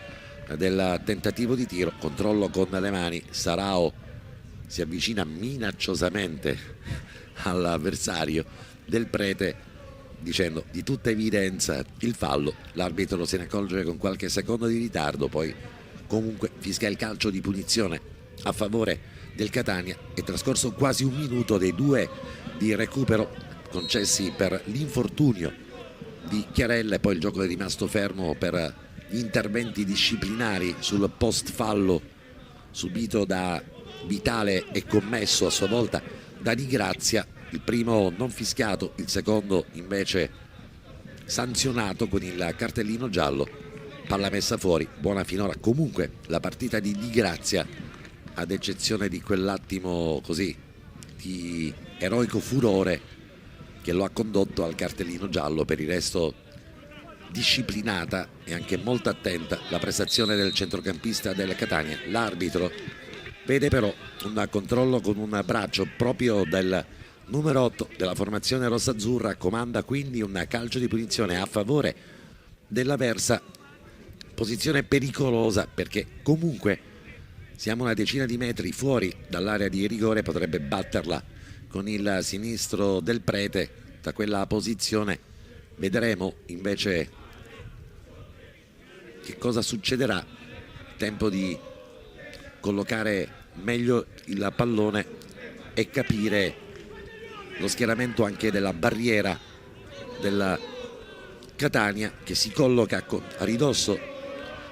[SPEAKER 1] del tentativo di tiro, controllo con le mani, Sarao si avvicina minacciosamente all'avversario del Prete dicendo di tutta evidenza il fallo. L'arbitro se ne accorge con qualche secondo di ritardo, poi comunque fischia il calcio di punizione a favore del Catania. È trascorso quasi un minuto dei 2 di recupero concessi per l'infortunio di Chiarella, e poi il gioco è rimasto fermo per gli interventi disciplinari sul post fallo subito da Vitale e commesso a sua volta da Di Grazia. Il primo non fischiato, il secondo invece sanzionato con il cartellino giallo. Palla messa fuori, buona finora comunque la partita di Di Grazia, ad eccezione di quell'attimo così di eroico furore che lo ha condotto al cartellino giallo. Per il resto disciplinata e anche molto attenta la prestazione del centrocampista del Catania. L'arbitro vede però un controllo con un braccio proprio del numero 8 della formazione rossazzurra, comanda quindi un calcio di punizione a favore dell'Aversa. Posizione pericolosa perché comunque siamo una decina di metri fuori dall'area di rigore, potrebbe batterla con il sinistro del Prete da quella posizione. Vedremo invece che cosa succederà. Tempo di collocare meglio il pallone e capire lo schieramento anche della barriera della Catania, che si colloca a ridosso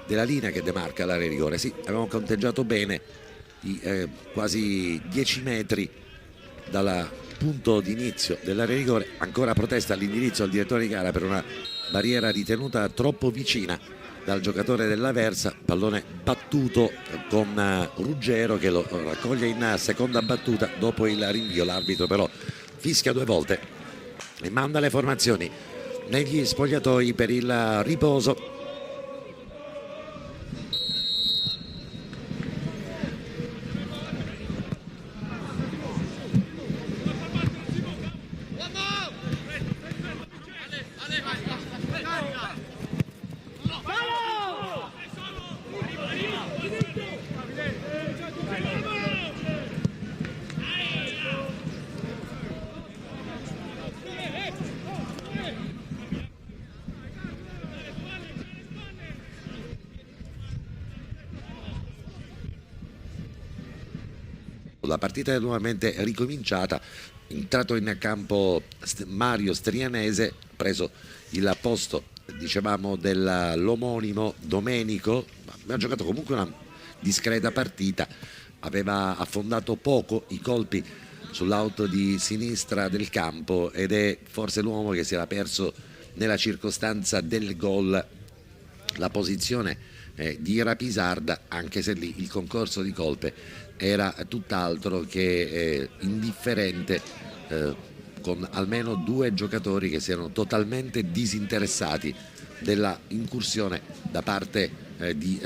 [SPEAKER 1] della linea che demarca l'area di rigore. Sì, abbiamo conteggiato bene i quasi 10 metri dal punto di inizio dell'area di rigore. Ancora protesta all'indirizzo al direttore di gara per una barriera ritenuta troppo vicina dal giocatore dell'Aversa. Pallone battuto con Ruggero che lo raccoglie in seconda battuta dopo il rinvio. L'arbitro però fischia 2 volte e manda le formazioni negli spogliatoi per il riposo. La partita è nuovamente ricominciata, entrato in campo Mario Strianese, preso il posto, dicevamo, dell'omonimo Domenico. Ha giocato comunque una discreta partita, aveva affondato poco i colpi sull'out di sinistra del campo ed è forse l'uomo che si era perso nella circostanza del gol la posizione di Rapisarda, anche se lì il concorso di colpe era tutt'altro che indifferente, con almeno 2 giocatori che si erano totalmente disinteressati della incursione da parte di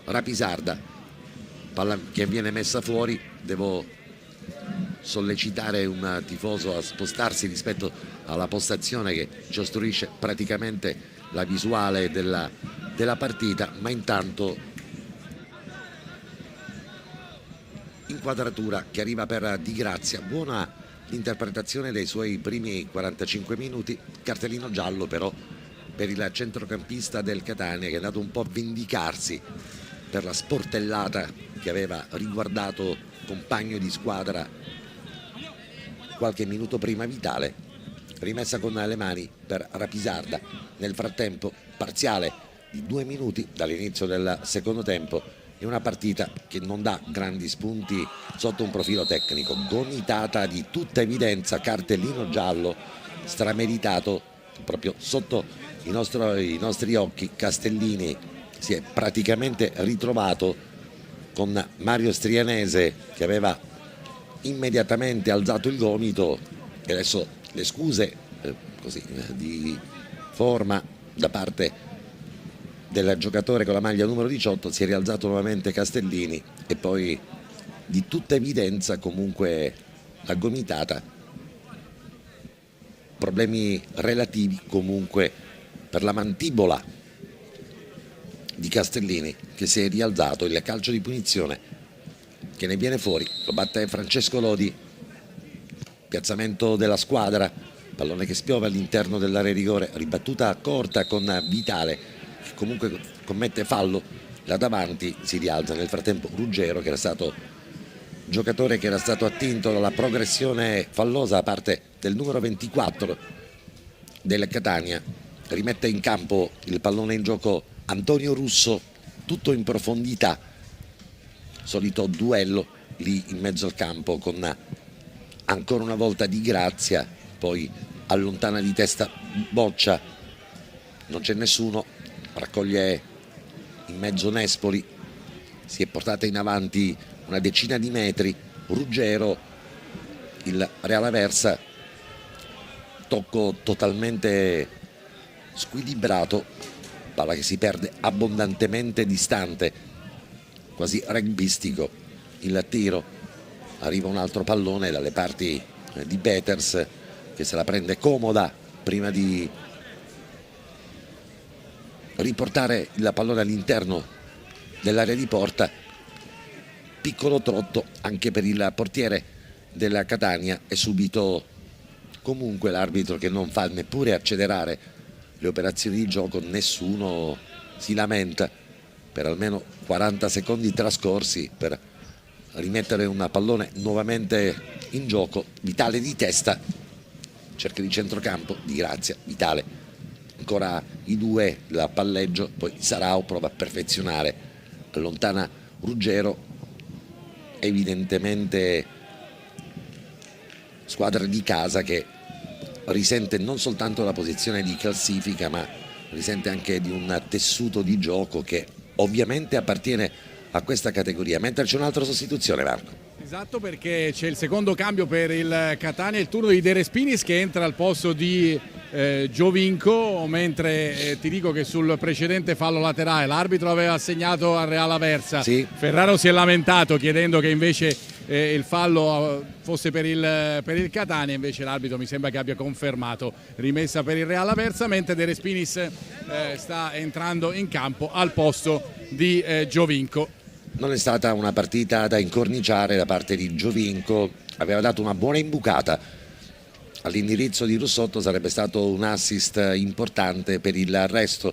[SPEAKER 1] Rapisarda. Palla che viene messa fuori. Devo sollecitare un tifoso a spostarsi rispetto alla postazione che ci ostruisce praticamente la visuale della partita, ma intanto inquadratura che arriva per Di Grazia. Buona l'interpretazione dei suoi primi 45 minuti, cartellino giallo però per il centrocampista del Catania, che è andato un po' a vendicarsi per la sportellata che aveva riguardato compagno di squadra qualche minuto prima, Vitale. Rimessa con le mani per Rapisarda. Nel frattempo parziale di 2 minuti dall'inizio del secondo tempo, in una partita che non dà grandi spunti sotto un profilo tecnico. Gomitata di tutta evidenza, cartellino giallo strameritato proprio sotto i nostri occhi. Castellini si è praticamente ritrovato con Mario Strianese, che aveva immediatamente alzato il gomito, e adesso le scuse così di forma da parte del giocatore con la maglia numero 18. Si è rialzato nuovamente Castellini e poi di tutta evidenza comunque la gomitata, problemi relativi comunque per la mantibola di Castellini, che si è rialzato. Il calcio di punizione che ne viene fuori, lo batte Francesco Lodi, piazzamento della squadra, pallone che spiova all'interno dell'area rigore, ribattuta corta con Vitale che comunque commette fallo là davanti. Si rialza nel frattempo Ruggero, che era stato giocatore che era stato attinto dalla progressione fallosa da parte del numero 24 del Catania. Rimette in campo il pallone in gioco Antonio Russo, tutto in profondità, solito duello lì in mezzo al campo con ancora una volta Di Grazia, poi allontana di testa Boccia, non c'è nessuno, raccoglie in mezzo Nespoli, si è portata in avanti una decina di metri Ruggero, il Real Aversa, tocco totalmente squilibrato, palla che si perde abbondantemente distante, quasi rugbyistico il tiro. Arriva un altro pallone dalle parti di Peters, che se la prende comoda prima di riportare il pallone all'interno dell'area di porta. Piccolo trotto anche per il portiere della Catania, e subito comunque l'arbitro che non fa neppure accelerare le operazioni di gioco. Nessuno si lamenta per almeno 40 secondi trascorsi per rimettere un pallone nuovamente in gioco. Vitale di testa, cerca di centrocampo, Di Grazia, Vitale, ancora i due, la palleggio, poi Sarao prova a perfezionare, allontana Ruggero. Evidentemente squadra di casa che risente non soltanto la posizione di classifica, ma risente anche di un tessuto di gioco che ovviamente appartiene a questa categoria. Mentre c'è un'altra sostituzione, Marco.
[SPEAKER 2] Esatto, perché c'è il secondo cambio per il Catania, il turno di De Respinis che entra al posto di Giovinco, mentre ti dico che sul precedente fallo laterale l'arbitro aveva assegnato al Real Aversa.
[SPEAKER 1] Sì.
[SPEAKER 2] Ferraro si è lamentato chiedendo che invece il fallo fosse per il Catania, invece l'arbitro mi sembra che abbia confermato rimessa per il Real Aversa, mentre De Respinis sta entrando in campo al posto di Giovinco.
[SPEAKER 1] Non è stata una partita da incorniciare da parte di Giovinco, aveva dato una buona imbucata all'indirizzo di Russotto, sarebbe stato un assist importante per il resto.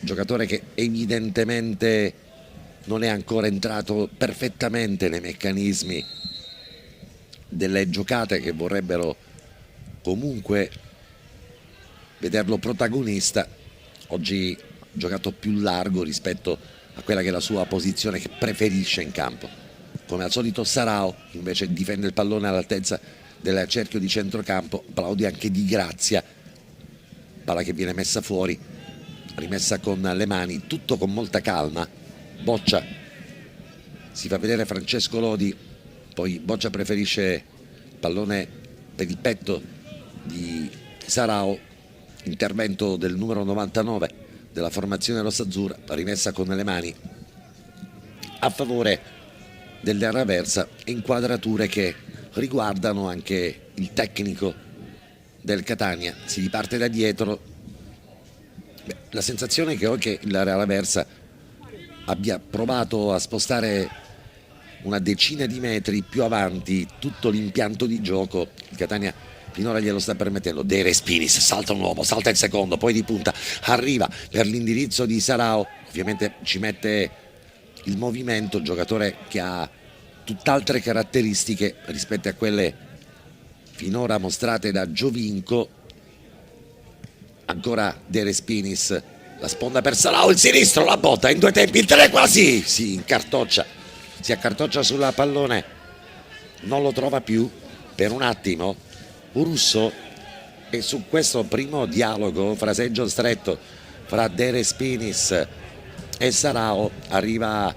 [SPEAKER 1] Giocatore che evidentemente non è ancora entrato perfettamente nei meccanismi delle giocate che vorrebbero comunque vederlo protagonista. Oggi ha giocato più largo rispetto a quella che è la sua posizione che preferisce in campo. Come al solito Sarao invece difende il pallone all'altezza del cerchio di centrocampo, applaudi anche Di Grazia, palla che viene messa fuori, rimessa con le mani, tutto con molta calma. Boccia, si fa vedere Francesco Lodi, poi Boccia preferisce il pallone per il petto di Sarao, intervento del numero 99 della formazione rossazzurra, rimessa con le mani a favore del Raversa, inquadrature che riguardano anche il tecnico del Catania. Si riparte da dietro. La sensazione che ho è che il Real Aversa abbia provato a spostare una decina di metri più avanti tutto l'impianto di gioco. Il Catania finora glielo sta permettendo. De Respinis, salta un uomo, salta il secondo, poi di punta arriva per l'indirizzo di Sarao, ovviamente ci mette il movimento, giocatore che ha tutt'altre caratteristiche rispetto a quelle finora mostrate da Giovinco. Ancora De Respinis, la sponda per Sarao, il sinistro, la botta in 2 tempi, il 3 quasi, si accartoccia sulla pallone, non lo trova più per un attimo Russo, e su questo primo dialogo, fraseggio stretto fra De Respinis e Sarao, arriva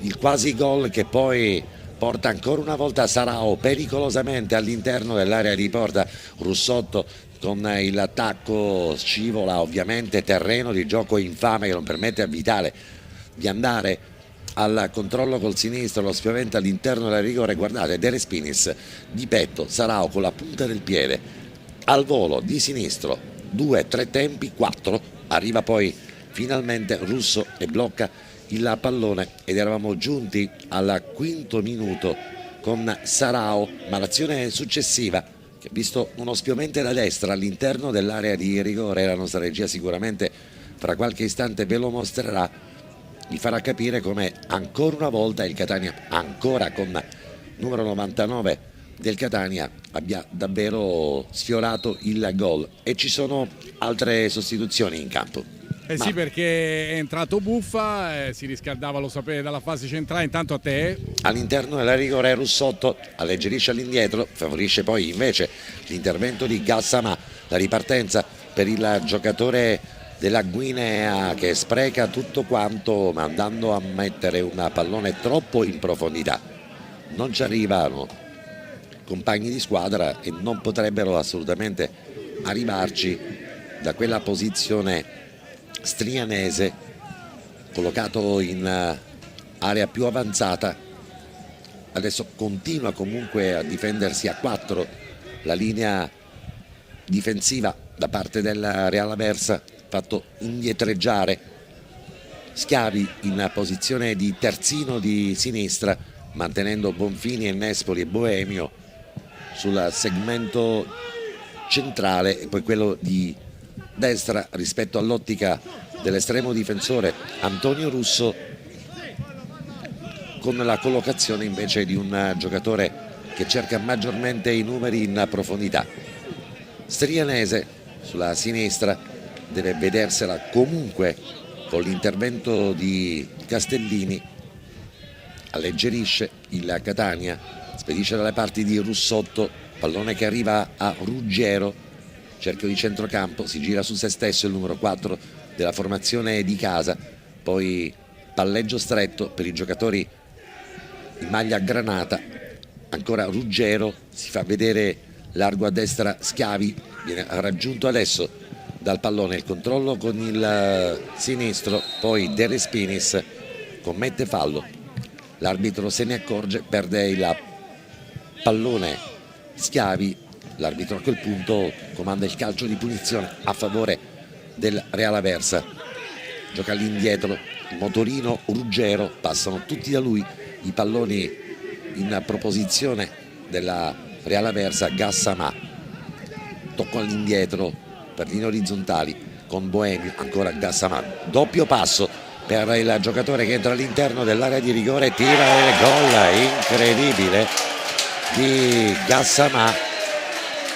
[SPEAKER 1] il quasi gol che poi porta ancora una volta Sarao pericolosamente all'interno dell'area di porta. Russotto con il tacco scivola, ovviamente terreno di gioco infame che non permette a Vitale di andare al controllo col sinistro, lo spioventa all'interno del rigore. Guardate, De Respinis di petto, Sarao con la punta del piede al volo di sinistro, 2, 3 tempi, 4, arriva poi finalmente Russo e blocca il pallone, ed eravamo giunti al 5° minuto con Sarao, ma l'azione successiva, che ha visto uno spiovente da destra all'interno dell'area di rigore, la nostra regia sicuramente fra qualche istante ve lo mostrerà, gli farà capire come ancora una volta il Catania, ancora con numero 99 del Catania, abbia davvero sfiorato il gol. E ci sono altre sostituzioni in campo.
[SPEAKER 2] Sì, perché è entrato Buffa, si riscaldava, lo sapete, dalla fase centrale. Intanto a te
[SPEAKER 1] all'interno della rigore Russotto alleggerisce all'indietro, favorisce poi invece l'intervento di Gassama, la ripartenza per il giocatore della Guinea che spreca tutto quanto, ma andando a mettere un pallone troppo in profondità. Non ci arrivano compagni di squadra e non potrebbero assolutamente arrivarci da quella posizione strianese, collocato in area più avanzata. Adesso continua comunque a difendersi a 4 la linea difensiva da parte del Real Aversa, fatto indietreggiare Schiavi in posizione di terzino di sinistra, mantenendo Bonfini e Nespoli e Boemio sul segmento centrale, e poi quello di destra rispetto all'ottica dell'estremo difensore Antonio Russo, con la collocazione invece di un giocatore che cerca maggiormente i numeri in profondità. Strianese sulla sinistra deve vedersela comunque con l'intervento di Castellini, alleggerisce il Catania, spedisce dalle parti di Russotto, pallone che arriva a Ruggero, cerchio di centrocampo, si gira su se stesso il numero 4 della formazione di casa, poi palleggio stretto per i giocatori in maglia granata, ancora Ruggero, si fa vedere largo a destra Schiavi, viene raggiunto adesso dal pallone, il controllo con il sinistro, poi De Respinis commette fallo, l'arbitro se ne accorge, perde il pallone Schiavi, l'arbitro a quel punto comanda il calcio di punizione a favore del Real Aversa. Gioca all'indietro il motorino Ruggero, passano tutti da lui i palloni in proposizione della Real Aversa. Gassama, tocco all'indietro per linee orizzontali con Boemio, ancora Gassama, doppio passo per il giocatore che entra all'interno dell'area di rigore, tira il gol incredibile di Gassama,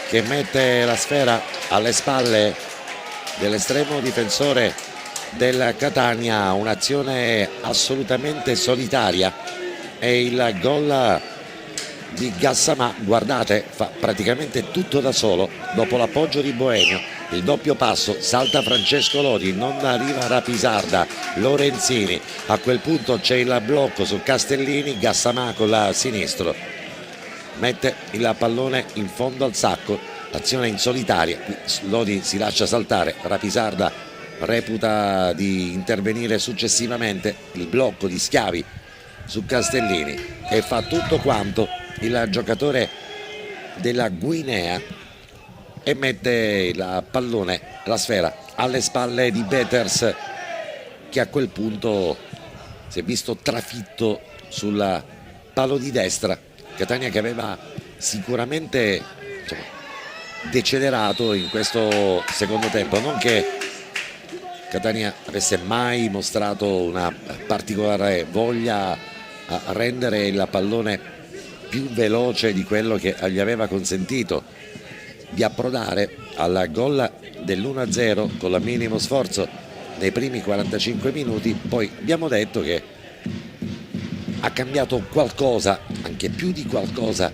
[SPEAKER 1] che mette la sfera alle spalle dell'estremo difensore del Catania, un'azione assolutamente solitaria, e il gol di Gassama, guardate, fa praticamente tutto da solo, dopo l'appoggio di Boemio, il doppio passo, salta Francesco Lodi, non arriva Rapisarda, Lorenzini, a quel punto c'è il blocco su Castellini, Gassama con la sinistro mette il pallone in fondo al sacco, azione in solitaria, Lodi si lascia saltare, Rapisarda reputa di intervenire successivamente, il blocco di Schiavi su Castellini, e fa tutto quanto il giocatore della Guinea e mette il pallone, la sfera, alle spalle di Peters, che a quel punto si è visto trafitto sul palo di destra. Catania che aveva sicuramente decelerato in questo secondo tempo, non che Catania avesse mai mostrato una particolare voglia a rendere il pallone più veloce di quello che gli aveva consentito di approdare al gol dell'1-0 con il minimo sforzo nei primi 45 minuti. Poi abbiamo detto che ha cambiato qualcosa, anche più di qualcosa,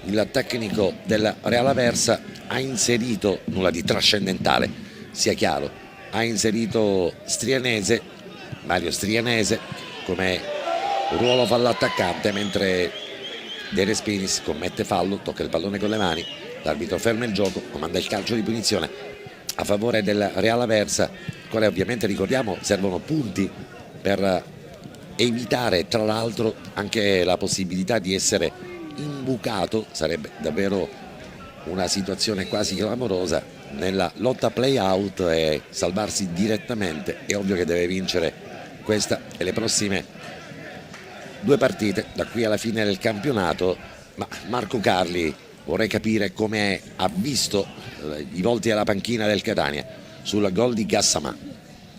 [SPEAKER 1] il tecnico del Real Aversa. Ha inserito, nulla di trascendentale, sia chiaro, ha inserito Strianese, Mario Strianese, come ruolo fallo-attaccante, mentre De Respinis commette fallo, tocca il pallone con le mani, l'arbitro ferma il gioco, comanda il calcio di punizione a favore del Real Aversa, quale ovviamente ricordiamo servono punti per evitare tra l'altro anche la possibilità di essere imbucato, sarebbe davvero una situazione quasi clamorosa, nella lotta play out e salvarsi direttamente. È ovvio che deve vincere questa e le prossime due partite da qui alla fine del campionato. Ma Marco Carli, vorrei capire come ha visto i volti alla panchina del Catania sul gol di Gassama.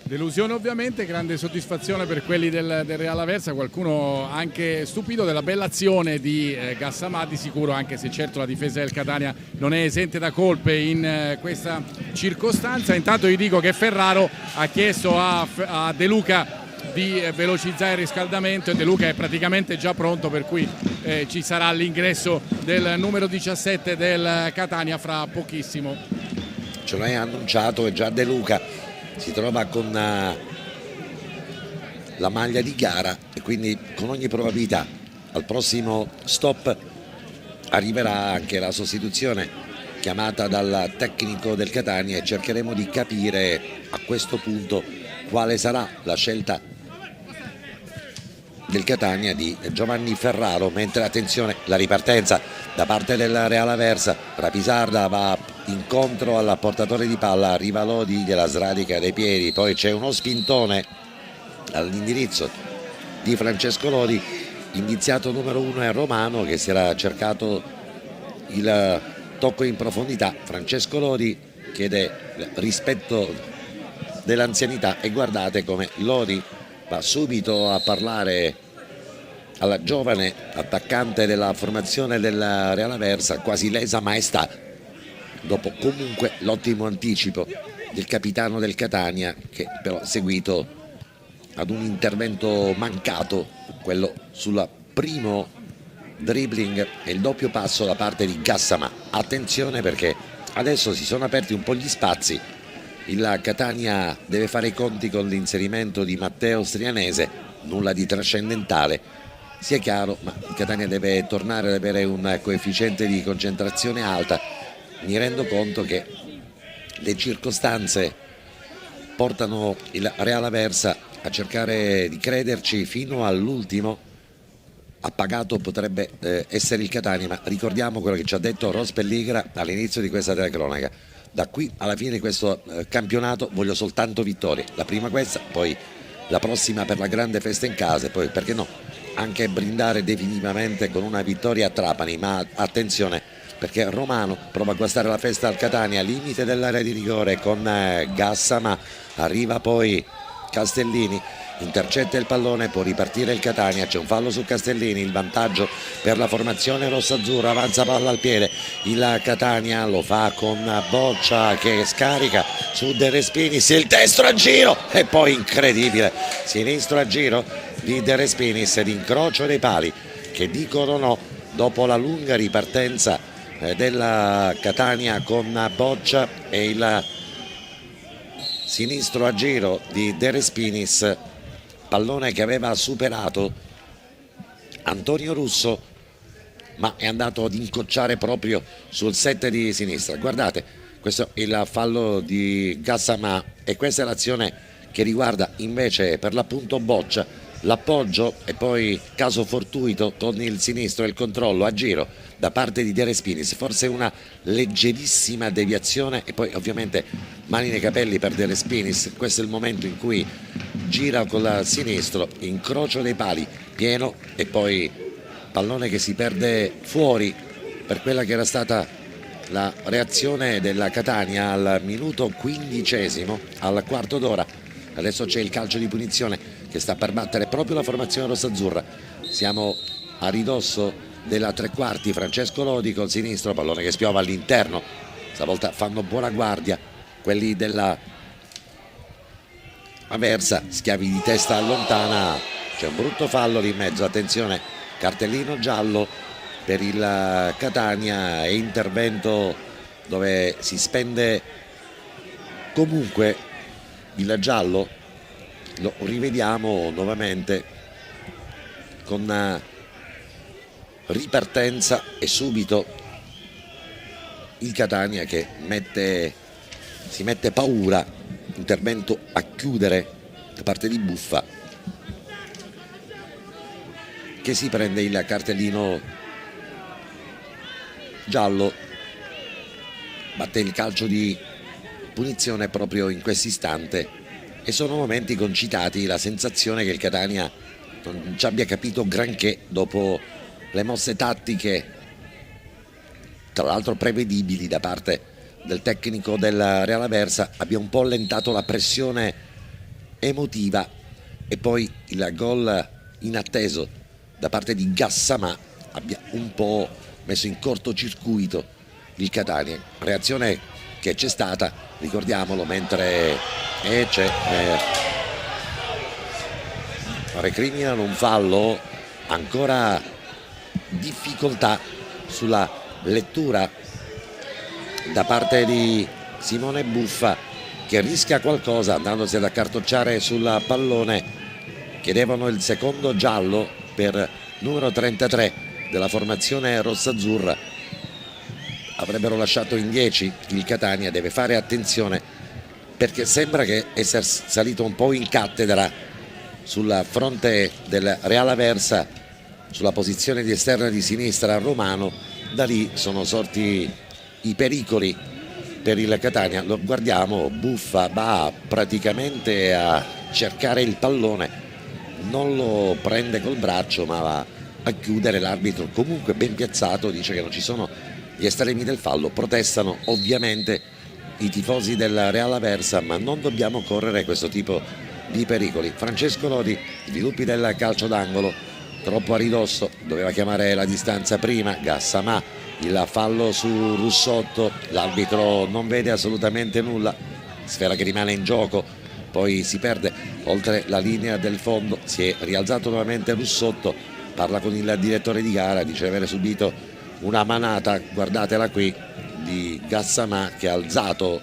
[SPEAKER 2] Delusione ovviamente, grande soddisfazione per quelli del Real Aversa, qualcuno anche stupito della bella azione di Gassama, di sicuro, anche se certo la difesa del Catania non è esente da colpe in questa circostanza. Intanto vi dico che Ferraro ha chiesto a De Luca di velocizzare il riscaldamento e De Luca è praticamente già pronto, per cui ci sarà l'ingresso del numero 17 del Catania fra pochissimo.
[SPEAKER 1] Ce l'hai annunciato, e già De Luca si trova con la maglia di gara e quindi con ogni probabilità al prossimo stop arriverà anche la sostituzione chiamata dal tecnico del Catania e cercheremo di capire a questo punto quale sarà la scelta del Catania di Giovanni Ferraro. Mentre attenzione, la ripartenza da parte del Real Aversa, Rapisarda va incontro al portatore di palla, arriva Lodi, gliela sradica dai piedi, poi c'è uno spintone all'indirizzo di Francesco Lodi, indiziato numero 1 è Romano che si era cercato il tocco in profondità. Francesco Lodi chiede rispetto dell'anzianità e guardate come Lodi va subito a parlare alla giovane attaccante della formazione del Real Aversa, quasi lesa maestà, dopo comunque l'ottimo anticipo del capitano del Catania, che però ha seguito ad un intervento mancato, quello sul primo dribbling e il doppio passo da parte di Gassama. Attenzione perché adesso si sono aperti un po' gli spazi, il Catania deve fare i conti con l'inserimento di Matteo Strianese, nulla di trascendentale sia chiaro, ma il Catania deve tornare ad avere un coefficiente di concentrazione alta. Mi rendo conto che le circostanze portano il Real Aversa a cercare di crederci fino all'ultimo. Appagato potrebbe essere il Catania, ma ricordiamo quello che ci ha detto Ros Pelligra all'inizio di questa telecronaca: da qui alla fine di questo campionato voglio soltanto vittorie, la prima questa, poi la prossima per la grande festa in casa e poi perché no anche brindare definitivamente con una vittoria a Trapani. Ma attenzione perché Romano prova a guastare la festa al Catania, limite dell'area di rigore con Gassama, arriva poi Castellini, intercetta il pallone, può ripartire il Catania, c'è un fallo su Castellini, il vantaggio per la formazione rossazzurra, avanza palla al piede, il Catania lo fa con Boccia che scarica su De Respinis, il destro a giro e poi incredibile sinistro a giro di De Respinis, l'incrocio dei pali che dicono no dopo la lunga ripartenza della Catania con Boccia e il sinistro a giro di De Respinis, pallone che aveva superato Antonio Russo ma è andato ad incocciare proprio sul set di sinistra. Guardate, questo è il fallo di Gassama e questa è l'azione che riguarda invece per l'appunto Boccia, l'appoggio e poi caso fortuito con il sinistro e il controllo a giro da parte di De Respinis, forse una leggerissima deviazione e poi ovviamente mani nei capelli per De Respinis. Questo è il momento in cui gira con il sinistro, incrocio dei pali pieno e poi pallone che si perde fuori per quella che era stata la reazione della Catania al minuto 15esimo, al quarto d'ora. Adesso c'è il calcio di punizione che sta per battere proprio la formazione rossazzurra. Siamo a ridosso della tre quarti. Francesco Lodi col sinistro, pallone che spiova all'interno, stavolta fanno buona guardia quelli della Aversa, schiavi di testa allontana, c'è un brutto fallo lì in mezzo, attenzione, cartellino giallo per il Catania e intervento dove si spende comunque il giallo. Lo rivediamo nuovamente con ripartenza e subito il Catania che si mette paura. Intervento a chiudere da parte di Buffa, che si prende il cartellino giallo, batte il calcio di punizione proprio in questo istante e sono momenti concitati, la sensazione che il Catania non ci abbia capito granché dopo le mosse tattiche, tra l'altro prevedibili da parte del tecnico del Real Aversa, abbia un po' allentato la pressione emotiva e poi il gol inatteso da parte di Gassamà abbia un po' messo in cortocircuito il Catania. Reazione che c'è stata, ricordiamolo, mentre recriminano un fallo, ancora difficoltà sulla lettura da parte di Simone Buffa, che rischia qualcosa andandosi ad accartocciare sul pallone. Chiedevano il secondo giallo per numero 33 della formazione rossazzurra, avrebbero lasciato in 10. Il Catania deve fare attenzione perché sembra che essere salito un po' in cattedra sul fronte del Real Aversa, sulla posizione di esterna di sinistra Romano. Da lì sono sorti i pericoli per il Catania. Lo guardiamo, Buffa va praticamente a cercare il pallone, non lo prende col braccio ma va a chiudere. L'arbitro comunque ben piazzato dice che non ci sono gli estremi del fallo, protestano ovviamente i tifosi del Real Aversa, ma non dobbiamo correre questo tipo di pericoli. Francesco Lodi, sviluppi del calcio d'angolo, troppo a ridosso, doveva chiamare la distanza prima. Gassamà, il fallo su Russotto, l'arbitro non vede assolutamente nulla, sfera che rimane in gioco, poi si perde oltre la linea del fondo. Si è rialzato nuovamente Russotto, parla con il direttore di gara, dice di avere subito una manata, guardatela qui, di Gassamà, che ha alzato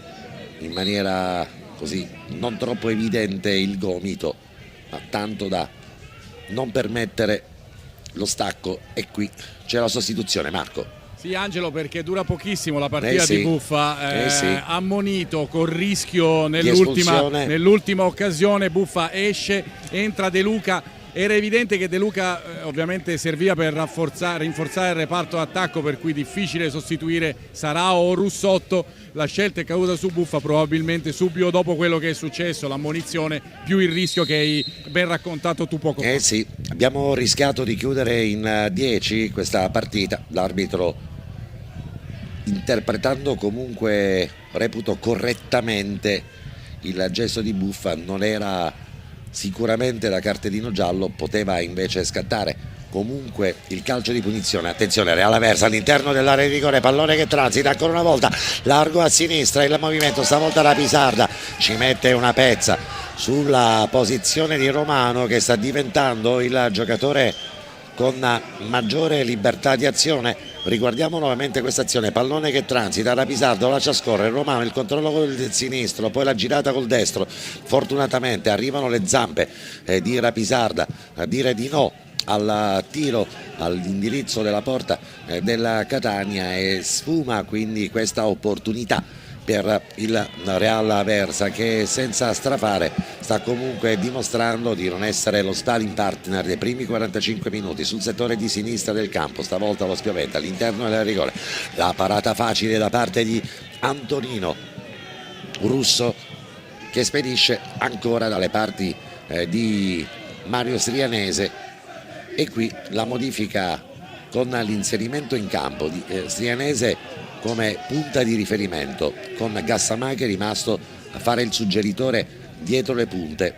[SPEAKER 1] in maniera così non troppo evidente il gomito, ma tanto da non permettere lo stacco. E qui c'è la sostituzione, Marco.
[SPEAKER 2] Sì, Angelo, perché dura pochissimo la partita di Buffa,
[SPEAKER 1] sì.
[SPEAKER 2] ammonito col rischio nell'ultima occasione. Buffa esce, entra De Luca. Era evidente che De Luca ovviamente serviva per rinforzare il reparto attacco, per cui difficile sostituire Sarao o Russotto. La scelta è caduta su Buffa probabilmente subito dopo quello che è successo, l'ammonizione più il rischio che hai ben raccontato tu poco fa.
[SPEAKER 1] Sì, abbiamo rischiato di chiudere in 10 questa partita. L'arbitro, interpretando comunque, reputo correttamente il gesto di Buffa, non era sicuramente da cartellino giallo, poteva invece scattare comunque il calcio di punizione. Attenzione, Real Aversa all'interno dell'area di rigore, pallone che transita ancora una volta largo a sinistra, il movimento stavolta da Pisarda, ci mette una pezza sulla posizione di Romano, che sta diventando il giocatore con maggiore libertà di azione. Riguardiamo nuovamente questa azione, pallone che transita da Pisardo, lo lascia scorrere Romano, il controllo col sinistro, poi la girata col destro. Fortunatamente arrivano le zampe di Rapisarda a dire di no al tiro all'indirizzo della porta della Catania, e sfuma quindi questa opportunità per il Real Aversa, che senza strafare sta comunque dimostrando di non essere lo sparring partner dei primi 45 minuti sul settore di sinistra del campo. Stavolta lo spioventa all'interno del rigore, la parata facile da parte di Antonino Russo, che spedisce ancora dalle parti di Mario Strianese, e qui la modifica con l'inserimento in campo di Strianese come punta di riferimento, con Gassamà che è rimasto a fare il suggeritore dietro le punte.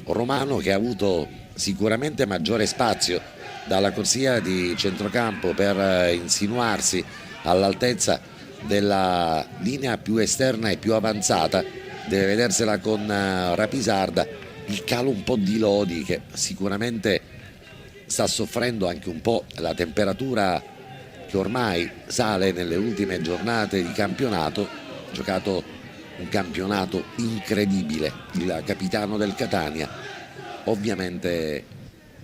[SPEAKER 1] Romano che ha avuto sicuramente maggiore spazio dalla corsia di centrocampo per insinuarsi all'altezza della linea più esterna e più avanzata, deve vedersela con Rapisarda. Il calo un po' di Lodi che sicuramente sta soffrendo anche un po' la temperatura che ormai sale nelle ultime giornate di campionato. Ha giocato un campionato incredibile il capitano del Catania, ovviamente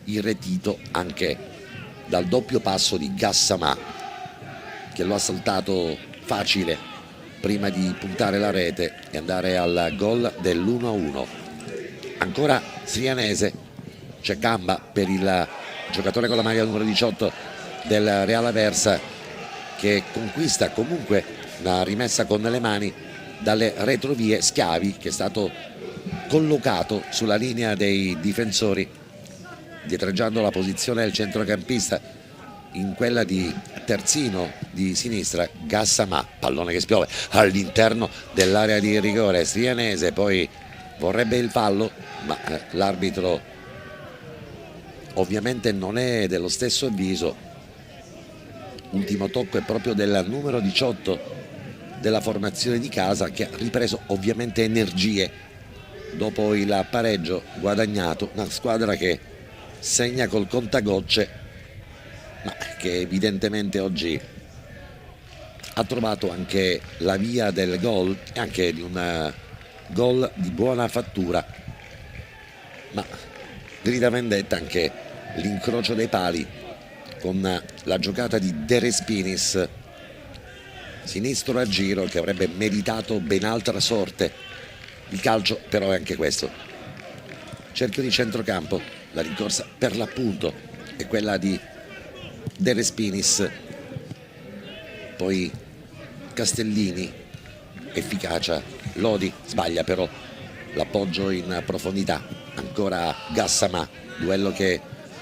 [SPEAKER 1] irretito anche dal doppio passo di Gassamà che lo ha saltato facile prima di puntare la rete e andare al gol dell'1-1. Ancora Strianese, c'è gamba per il giocatore con la maglia numero 18 del Real Aversa che conquista comunque una rimessa con le mani dalle retrovie. Schiavi che è stato collocato sulla linea dei difensori dietreggiando la posizione del centrocampista in quella di terzino di sinistra. Gassamà, pallone che spiove all'interno dell'area di rigore. Strianese poi vorrebbe il fallo ma l'arbitro ovviamente non è dello stesso avviso. Ultimo tocco è proprio del numero 18 della formazione di casa che ha ripreso ovviamente energie dopo il pareggio guadagnato. Una squadra che segna col contagocce ma che evidentemente oggi ha trovato anche la via del gol e anche di un gol di buona fattura, ma grida vendetta anche l'incrocio dei pali con la giocata di De Respinis, sinistro a giro che avrebbe meritato ben altra sorte. Il calcio però è anche questo. Cerchio di centrocampo, la rincorsa per l'appunto è quella di De Respinis, poi Castellini, efficacia, Lodi sbaglia però l'appoggio in profondità, ancora Gassamà, duello che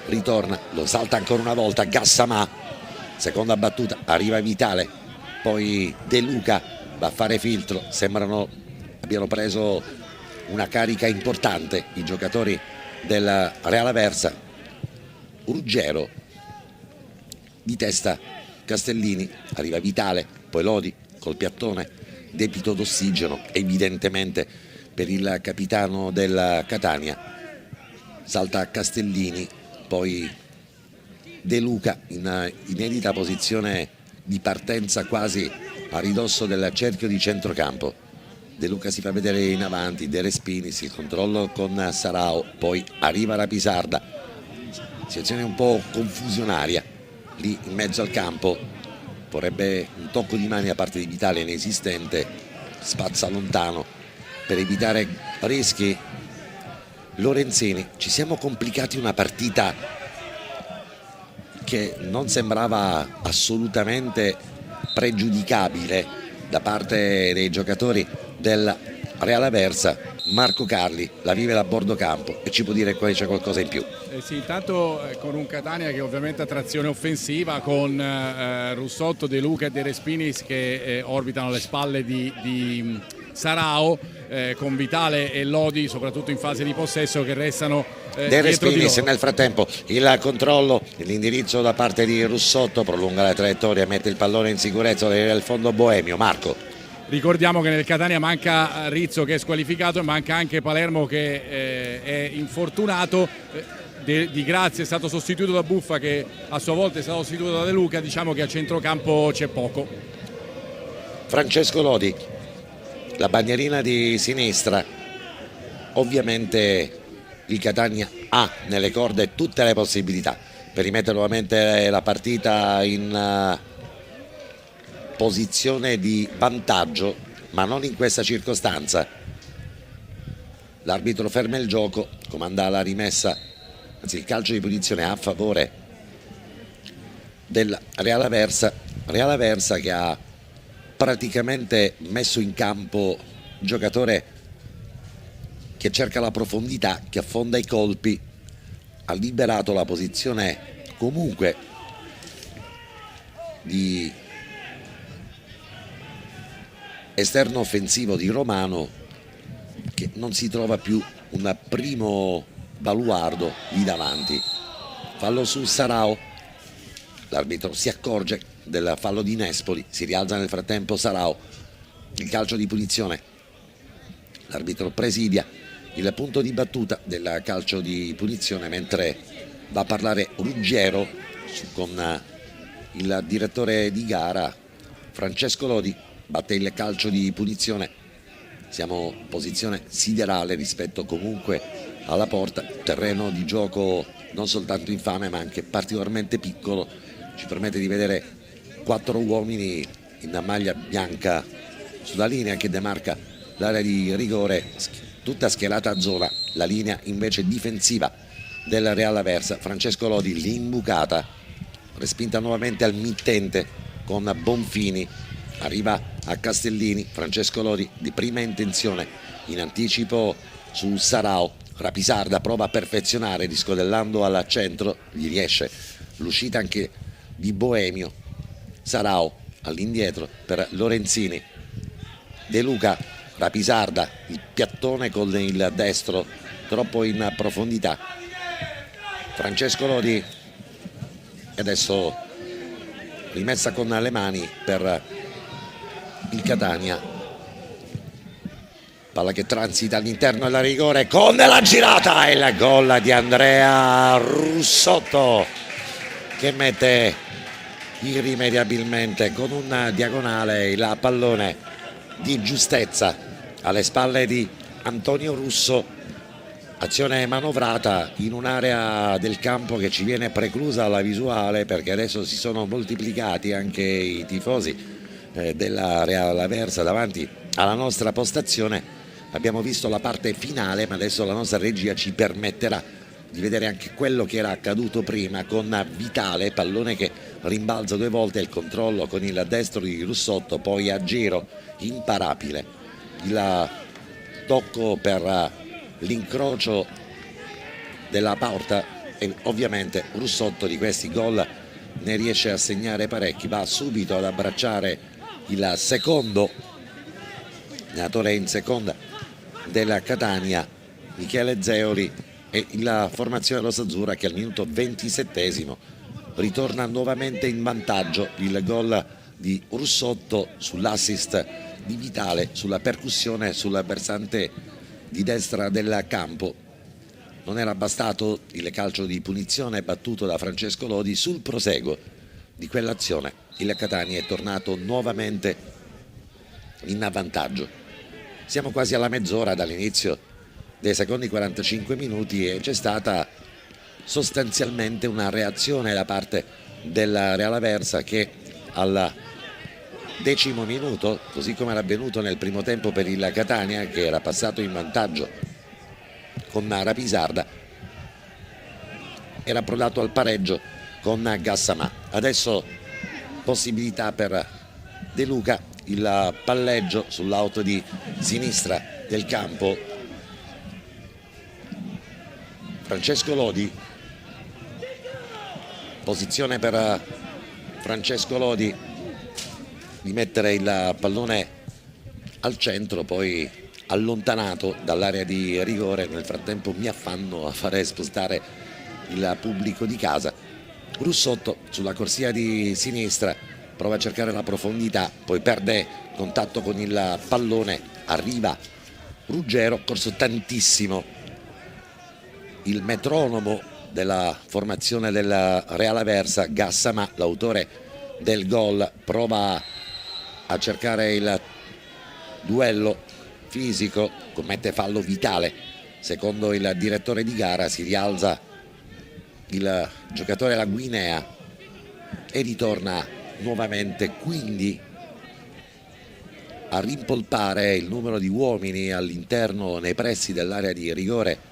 [SPEAKER 1] ritorna, lo salta ancora una volta Gassamà, seconda battuta, arriva Vitale, poi De Luca va a fare filtro, sembrano abbiano preso una carica importante i giocatori del Real Aversa. Ruggero di testa Castellini, arriva Vitale, poi Lodi col piattone, debito d'ossigeno evidentemente per il capitano del Catania, salta Castellini, poi De Luca in inedita posizione di partenza quasi a ridosso del cerchio di centrocampo. De Luca si fa vedere in avanti, De Respinis, il controllo con Sarao, poi arriva Rapisarda, situazione un po' confusionaria lì in mezzo al campo, vorrebbe un tocco di mani da parte di Vitale inesistente, spazza lontano per evitare rischi. Lorenzini, ci siamo complicati una partita che non sembrava assolutamente pregiudicabile da parte dei giocatori del Real Aversa. Marco Carli la vive da bordo campo e ci può dire che c'è qualcosa in più.
[SPEAKER 2] Sì, intanto con un Catania che ovviamente ha trazione offensiva con Russotto, De Luca e De Respinis che orbitano alle spalle di Sarao, con Vitale e Lodi soprattutto in fase di possesso che restano
[SPEAKER 1] De Respinis nel frattempo il controllo, l'indirizzo da parte di Russotto, prolunga la traiettoria, mette il pallone in sicurezza del fondo boemio. Marco,
[SPEAKER 2] ricordiamo che nel Catania manca Rizzo che è squalificato e manca anche Palermo che è infortunato. Di Grazia è stato sostituito da Buffa che a sua volta è stato sostituito da De Luca. Diciamo che a centrocampo c'è poco.
[SPEAKER 1] Francesco Lodi, la bandierina di sinistra, ovviamente il Catania ha nelle corde tutte le possibilità per rimettere nuovamente la partita in posizione di vantaggio, ma non in questa circostanza. L'arbitro ferma il gioco, comanda la rimessa, anzi il calcio di punizione a favore del Real Aversa che ha praticamente messo in campo un giocatore che cerca la profondità, che affonda i colpi, ha liberato la posizione comunque di esterno offensivo di Romano che non si trova più un primo baluardo lì davanti. Fallo su Sarao, l'arbitro si accorge del fallo di Nespoli, si rialza nel frattempo Sarao, il calcio di punizione, l'arbitro presidia il punto di battuta del calcio di punizione mentre va a parlare Ruggiero con il direttore di gara Francesco Lodi. Batte il calcio di punizione, siamo in posizione siderale rispetto comunque alla porta, terreno di gioco non soltanto infame ma anche particolarmente piccolo, ci permette di vedere 4 uomini in maglia bianca sulla linea che demarca l'area di rigore, tutta schierata a zona, la linea invece difensiva del Real Aversa. Francesco Lodi, l'imbucata, respinta nuovamente al mittente con Bonfini, arriva a Castellini, Francesco Lodi di prima intenzione in anticipo su Sarao, Rapisarda prova a perfezionare riscodellando al centro, gli riesce l'uscita anche di Boemio, Sarao all'indietro per Lorenzini, De Luca, Rapisarda, il piattone con il destro troppo in profondità, Francesco Lodi e adesso rimessa con le mani per il Catania, palla che transita all'interno della rigore con la girata e il gol di Andrea Russotto che mette irrimediabilmente con un diagonale il pallone di giustezza alle spalle di Antonio Russo. Azione manovrata in un'area del campo che ci viene preclusa alla visuale perché adesso si sono moltiplicati anche i tifosi della Real Aversa davanti alla nostra postazione. Abbiamo visto la parte finale, ma adesso la nostra regia ci permetterà di vedere anche quello che era accaduto prima con Vitale, pallone che rimbalza 2 volte, il controllo con il destro di Russotto, poi a giro imparabile il tocco per l'incrocio della porta e ovviamente Russotto di questi gol ne riesce a segnare parecchi, va subito ad abbracciare il secondo allenatore in seconda della Catania, Michele Zeoli, e la formazione rosazzurra che al minuto 27esimo ritorna nuovamente in vantaggio. Il gol di Russotto sull'assist di Vitale, sulla percussione sul versante di destra del campo. Non era bastato il calcio di punizione battuto da Francesco Lodi. Sul proseguo di quell'azione il Catania è tornato nuovamente in vantaggio. Siamo quasi alla mezz'ora dall'inizio dei secondi 45 minuti e c'è stata sostanzialmente una reazione da parte del Real Aversa che al 10° minuto, così come era avvenuto nel primo tempo per il Catania che era passato in vantaggio con Rapisarda, era approdato al pareggio con Gassamà. Adesso possibilità per De Luca, il palleggio sull'auto di sinistra del campo, Francesco Lodi, posizione per Francesco Lodi di mettere il pallone al centro, poi allontanato dall'area di rigore. Nel frattempo mi affanno a fare spostare il pubblico di casa. Russotto sulla corsia di sinistra prova a cercare la profondità, poi perde contatto con il pallone, arriva Ruggero, corso tantissimo il metronomo della formazione del Real Aversa, Gassamà, l'autore del gol, prova a cercare il duello fisico, commette fallo Vitale. Secondo il direttore di gara si rialza il giocatore della Guinea e ritorna nuovamente quindi a rimpolpare il numero di uomini all'interno, nei pressi dell'area di rigore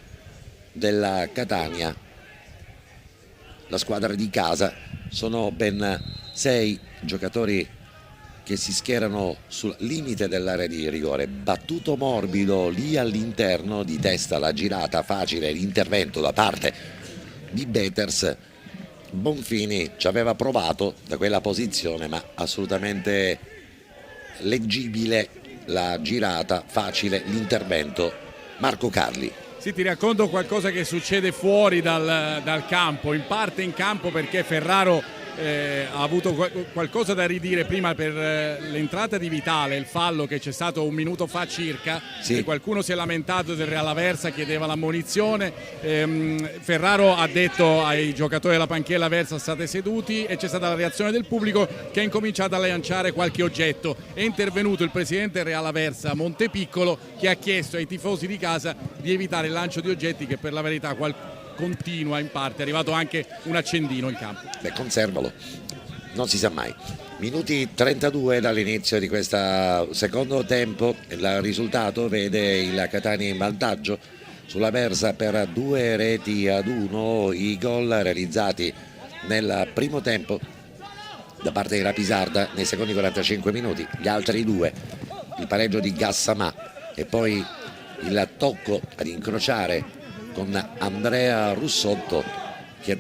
[SPEAKER 1] della Catania. La squadra di casa, sono ben 6 giocatori che si schierano sul limite dell'area di rigore. Battuto morbido lì all'interno, di testa la girata facile, l'intervento da parte di Beters. Bonfini ci aveva provato da quella posizione, ma assolutamente leggibile la girata facile, l'intervento. Marco Carli.
[SPEAKER 2] Sì, ti racconto qualcosa che succede fuori dal campo, in parte in campo, perché Ferraro ha avuto qualcosa da ridire prima per l'entrata di Vitale, il fallo che c'è stato un minuto fa circa,
[SPEAKER 1] sì.
[SPEAKER 2] E qualcuno si è lamentato del Real Aversa, chiedeva l'ammonizione. Ferraro ha detto ai giocatori della panchina Aversa state seduti, e c'è stata la reazione del pubblico che ha incominciato a lanciare qualche oggetto. È intervenuto il presidente del Real Aversa Montepiccolo, che ha chiesto ai tifosi di casa di evitare il lancio di oggetti, che per la verità continua in parte, è arrivato anche un accendino in campo.
[SPEAKER 1] Beh, conservalo, non si sa mai. Minuti 32 dall'inizio di questo secondo tempo, il risultato vede il Catania in vantaggio sulla Versa per 2-1. I gol realizzati nel primo tempo da parte di Rapisarda nei secondi 45 minuti, gli altri 2, il pareggio di Gassamà e poi il tocco ad incrociare con Andrea Russotto che ha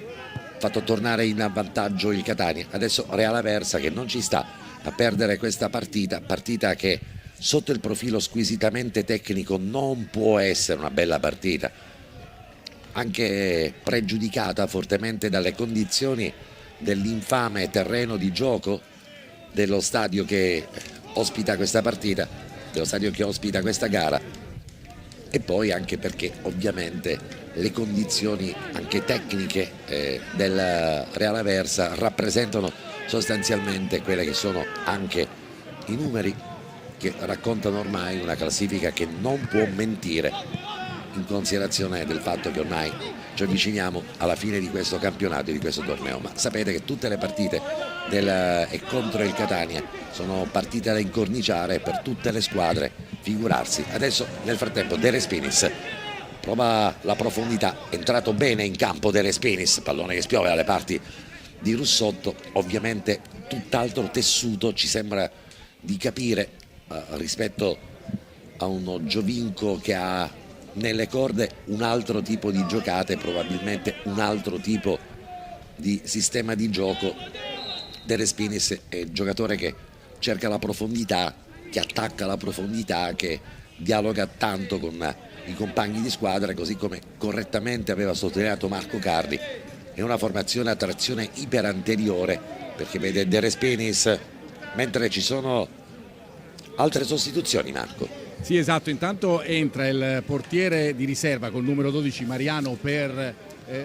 [SPEAKER 1] fatto tornare in vantaggio il Catania. Adesso Real Aversa che non ci sta a perdere questa partita che sotto il profilo squisitamente tecnico non può essere una bella partita, anche pregiudicata fortemente dalle condizioni dell'infame terreno di gioco dello stadio che ospita questa partita, dello stadio che ospita questa gara, e poi anche perché ovviamente le condizioni anche tecniche del Real Aversa rappresentano sostanzialmente quelle che sono anche i numeri che raccontano ormai una classifica che non può mentire, in considerazione del fatto che ormai ci avviciniamo alla fine di questo campionato e di questo torneo. Ma sapete che tutte le partite contro il Catania sono partite da incorniciare per tutte le squadre, figurarsi. Adesso nel frattempo De Respinis prova la profondità, è entrato bene in campo De Respinis, pallone che spiove dalle parti di Russotto, ovviamente tutt'altro tessuto ci sembra di capire rispetto a uno Giovinco che ha nelle corde un altro tipo di giocate, probabilmente un altro tipo di sistema di gioco. De Respinis è il giocatore che cerca la profondità, che attacca la profondità, che dialoga tanto con i compagni di squadra, così come correttamente aveva sottolineato Marco Carli. È una formazione a trazione iperanteriore, perché vede De Respinis, mentre ci sono altre sostituzioni, Marco.
[SPEAKER 2] Sì, esatto, intanto entra il portiere di riserva col numero 12 Mariano per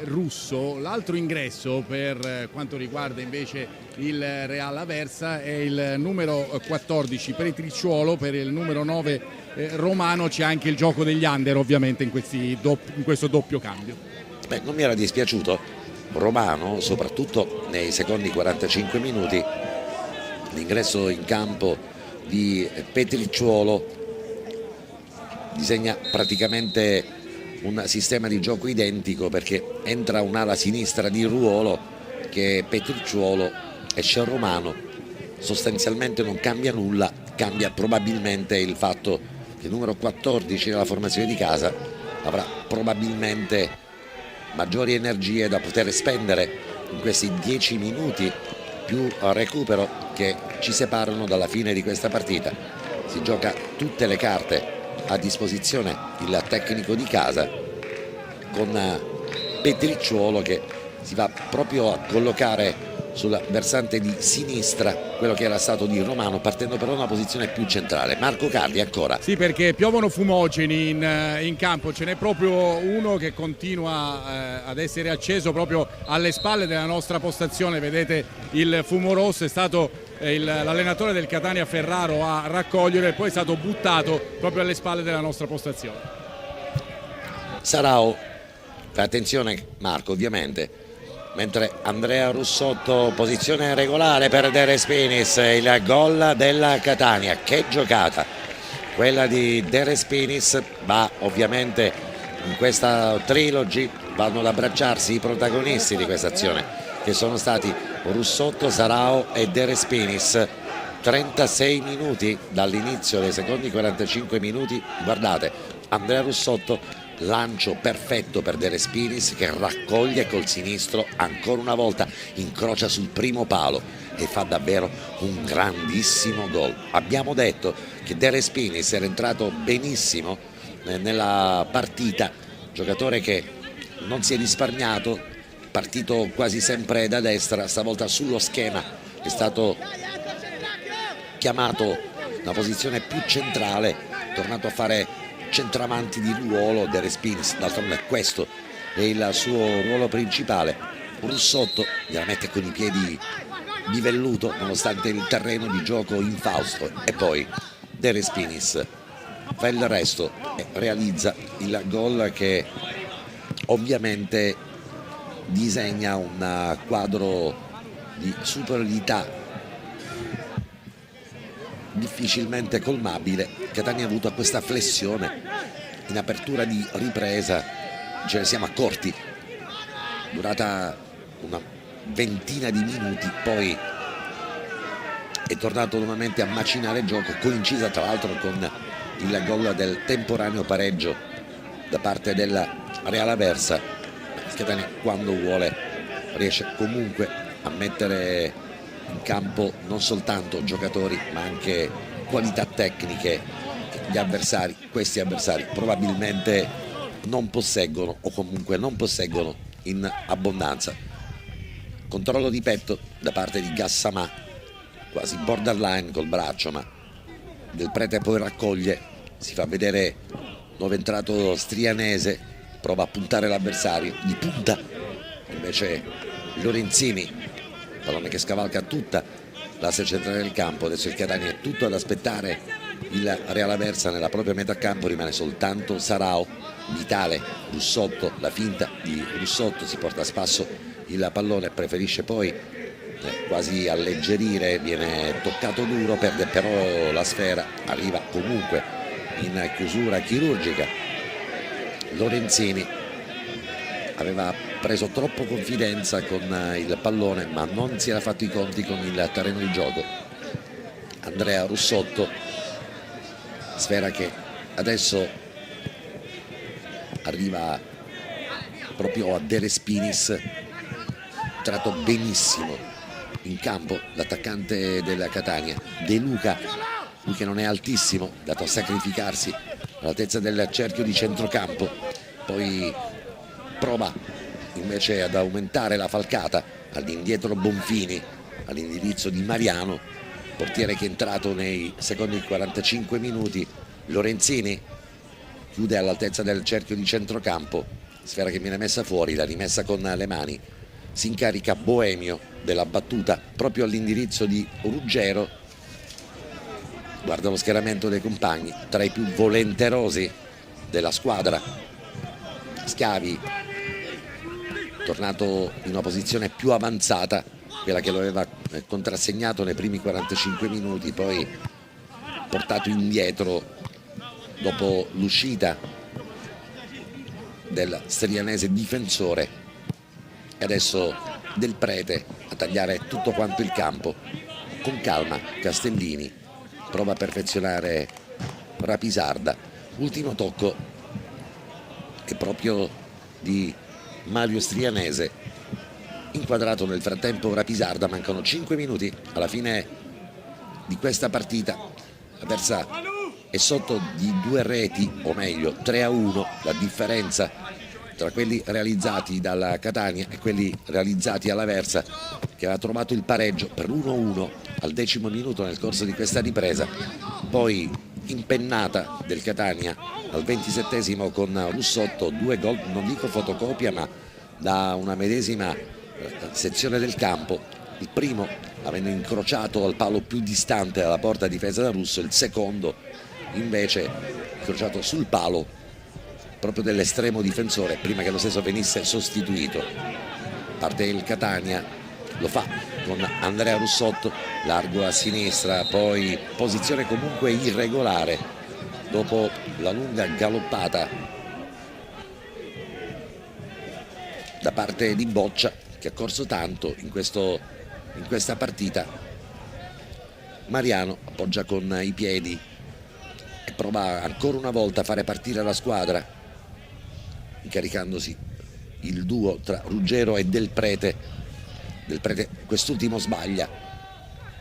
[SPEAKER 2] Russo. L'altro ingresso per quanto riguarda invece il Real Aversa è il numero 14 Petricciuolo, per il numero 9 Romano. C'è anche il gioco degli under ovviamente in questo doppio cambio.
[SPEAKER 1] Beh, non mi era dispiaciuto Romano, soprattutto nei secondi 45 minuti, l'ingresso in campo di Petricciuolo disegna praticamente un sistema di gioco identico, perché entra un'ala sinistra di ruolo che è Petricciuolo, esce Romano, sostanzialmente non cambia nulla, cambia probabilmente il fatto che il numero 14 nella formazione di casa avrà probabilmente maggiori energie da poter spendere in questi 10 minuti più recupero che ci separano dalla fine di questa partita. Si gioca tutte le carte a disposizione il tecnico di casa, con Petricciuolo che si va proprio a collocare sul versante di sinistra, quello che era stato di Romano, partendo però da una posizione più centrale. Marco Carli ancora.
[SPEAKER 2] Sì, perché piovono fumogeni in campo, ce n'è proprio uno che continua ad essere acceso proprio alle spalle della nostra postazione. Vedete il fumo rosso, è stato l'allenatore del Catania Ferraro a raccogliere e poi è stato buttato proprio alle spalle della nostra postazione.
[SPEAKER 1] Sarao, attenzione Marco, ovviamente, mentre Andrea Russotto, posizione regolare per De Respinis, il gol della Catania. Che giocata quella di De Respinis, ma ovviamente in questa trilogy vanno ad abbracciarsi i protagonisti di questa azione, che sono stati Russotto, Sarao e De Respinis. 36 minuti dall'inizio dei secondi 45 minuti, guardate, Andrea Russotto lancio perfetto per De Respinis, che raccoglie col sinistro, ancora una volta incrocia sul primo palo e fa davvero un grandissimo gol. Abbiamo detto che De Respinis era entrato benissimo nella partita, giocatore che non si è risparmiato, partito quasi sempre da destra, stavolta sullo schema è stato chiamato una posizione più centrale, tornato a fare centravanti di ruolo. De Respinis, d'altronde questo è il suo ruolo principale. Russotto gliela mette con i piedi di velluto nonostante il terreno di gioco infausto, e poi De Respinis fa il resto e realizza il gol che ovviamente disegna un quadro di superiorità difficilmente colmabile. Catania ha avuto questa flessione in apertura di ripresa, ce ne siamo accorti, durata una ventina di minuti, poi è tornato nuovamente a macinare il gioco, coincisa tra l'altro con il gol del temporaneo pareggio da parte del Real Aversa. Catania, quando vuole, riesce comunque a mettere in campo non soltanto giocatori ma anche qualità tecniche che gli avversari, questi avversari, probabilmente non posseggono, o comunque non posseggono in abbondanza. Controllo di petto da parte di Gassama, quasi borderline col braccio, ma Del Prete poi raccoglie, si fa vedere nuovo entrato Strianese, prova a puntare l'avversario di punta, invece Lorenzini, pallone che scavalca tutta l'asse centrale del campo. Adesso il Catania è tutto ad aspettare il Real Aversa nella propria metà campo, rimane soltanto Sarao, vitale Russotto, la finta di Russotto, si porta a spasso il pallone, preferisce poi quasi alleggerire, viene toccato duro, perde però la sfera, arriva comunque in chiusura chirurgica. Lorenzini aveva preso troppo confidenza con il pallone, ma non si era fatto i conti con il terreno di gioco. Andrea Russotto, sfera che adesso arriva proprio a De Respinis, tratto benissimo in campo l'attaccante della Catania, De Luca, lui che non è altissimo, dato a sacrificarsi all'altezza del cerchio di centrocampo, poi prova invece ad aumentare la falcata all'indietro Bonfini all'indirizzo di Mariano, portiere che è entrato nei secondi 45 minuti. Lorenzini chiude all'altezza del cerchio di centrocampo, sfera che viene messa fuori, la rimessa con le mani, si incarica Boemio della battuta proprio all'indirizzo di Ruggero. Guarda lo schieramento dei compagni, tra i più volenterosi della squadra. Schiavi, tornato in una posizione più avanzata, quella che lo aveva contrassegnato nei primi 45 minuti, poi portato indietro dopo l'uscita del strianese difensore, e adesso Del Prete a tagliare tutto quanto il campo. Con calma Castellini prova a perfezionare Rapisarda, ultimo tocco è proprio di Mario Strianese, inquadrato nel frattempo Rapisarda. Mancano 5 minuti alla fine di questa partita, l'Aversa è sotto di 2 reti, o meglio 3-1, la differenza tra quelli realizzati dalla Catania e quelli realizzati all'Aversa, che aveva trovato il pareggio per 1-1 al 10° minuto nel corso di questa ripresa, poi impennata del Catania al 27° con Russotto, 2 gol, non dico fotocopia, ma da una medesima sezione del campo, il primo avendo incrociato al palo più distante dalla porta difesa da Russo, il secondo invece incrociato sul palo proprio dell'estremo difensore prima che lo stesso venisse sostituito. Parte il Catania, lo fa con Andrea Russotto, largo a sinistra, poi posizione comunque irregolare dopo la lunga galoppata da parte di Boccia, che ha corso tanto in questa partita. Mariano appoggia con i piedi e prova ancora una volta a fare partire la squadra. incaricandosi il duo tra Ruggero e Del Prete. Quest'ultimo sbaglia,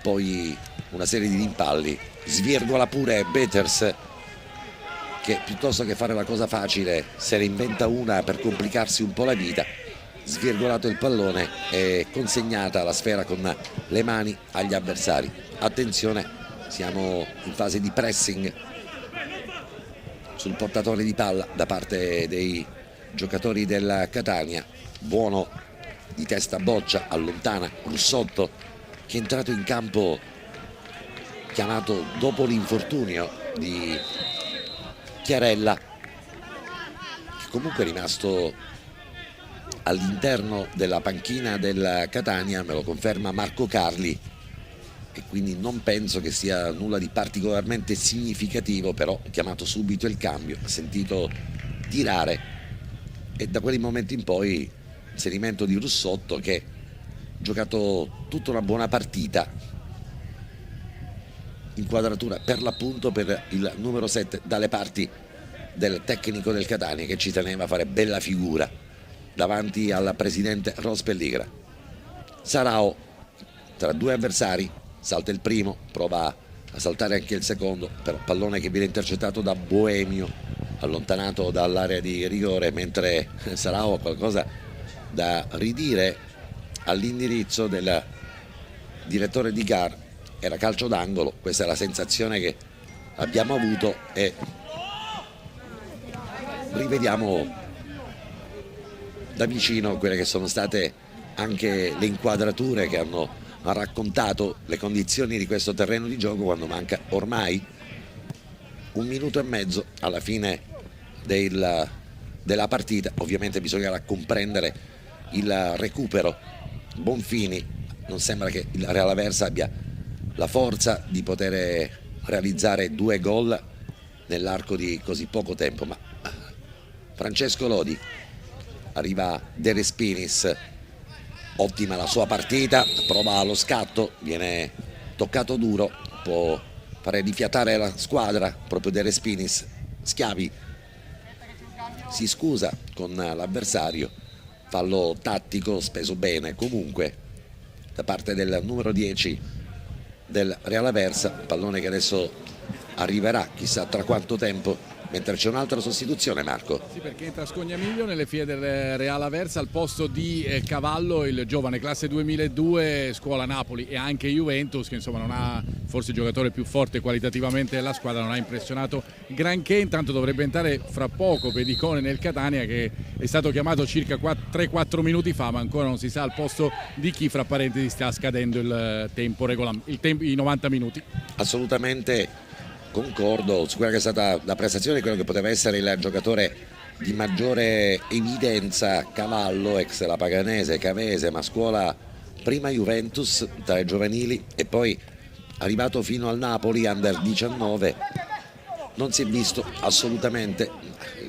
[SPEAKER 1] poi una serie di rimpalli, svirgola pure Beters, che piuttosto che fare la cosa facile se ne inventa una per complicarsi un po' la vita. Svirgolato il pallone e consegnata la sfera con le mani agli avversari. Attenzione, siamo in fase di pressing sul portatore di palla da parte dei giocatori del Catania. Buono di testa Boccia, allontana Russotto, che è entrato in campo chiamato dopo l'infortunio di Chiarella, che comunque è rimasto all'interno della panchina del Catania, me lo conferma Marco Carli, e quindi non penso che sia nulla di particolarmente significativo, però ha chiamato subito il cambio, ha sentito tirare e da quel momento in poi inserimento di Russotto, che ha giocato tutta una buona partita, inquadratura per l'appunto per il numero 7 dalle parti del tecnico del Catania, che ci teneva a fare bella figura davanti al presidente Ros Pelligra. Sarao tra due avversari, salta il primo, prova a saltare anche il secondo, però pallone che viene intercettato da Boemio, allontanato dall'area di rigore, mentre Sarao ha qualcosa da ridire all'indirizzo del direttore di gara. Era calcio d'angolo, questa è la sensazione che abbiamo avuto, e rivediamo da vicino quelle che sono state anche le inquadrature che hanno raccontato le condizioni di questo terreno di gioco, quando manca ormai 1 minuto e mezzo alla fine della partita. Ovviamente bisognerà comprendere il recupero. Bonfini, non sembra che il Real Aversa abbia la forza di poter realizzare 2 gol nell'arco di così poco tempo, ma Francesco Lodi, arriva De Respinis, ottima la sua partita, prova lo scatto, viene toccato duro, può fare rifiatare la squadra proprio De Respinis. Schiavi si scusa con l'avversario, fallo tattico speso bene comunque da parte del numero 10 del Real Aversa, pallone che adesso arriverà chissà tra quanto tempo, mentre c'è un'altra sostituzione, Marco.
[SPEAKER 2] Sì, perché entra Scognamiglio nelle file del Real Aversa al posto di Cavallo, il giovane classe 2002, scuola Napoli e anche Juventus, che insomma non ha forse il giocatore più forte qualitativamente della squadra, non ha impressionato granché. Intanto dovrebbe entrare fra poco Pedicone nel Catania, che è stato chiamato circa 3-4 minuti fa, ma ancora non si sa al posto di chi. Fra parentesi sta scadendo il tempo i 90 minuti.
[SPEAKER 1] Assolutamente concordo su quella che è stata la prestazione di quello che poteva essere il giocatore di maggiore evidenza, Cavallo, ex la Paganese, Cavese, ma scuola prima Juventus tra i giovanili e poi arrivato fino al Napoli under 19. Non si è visto assolutamente,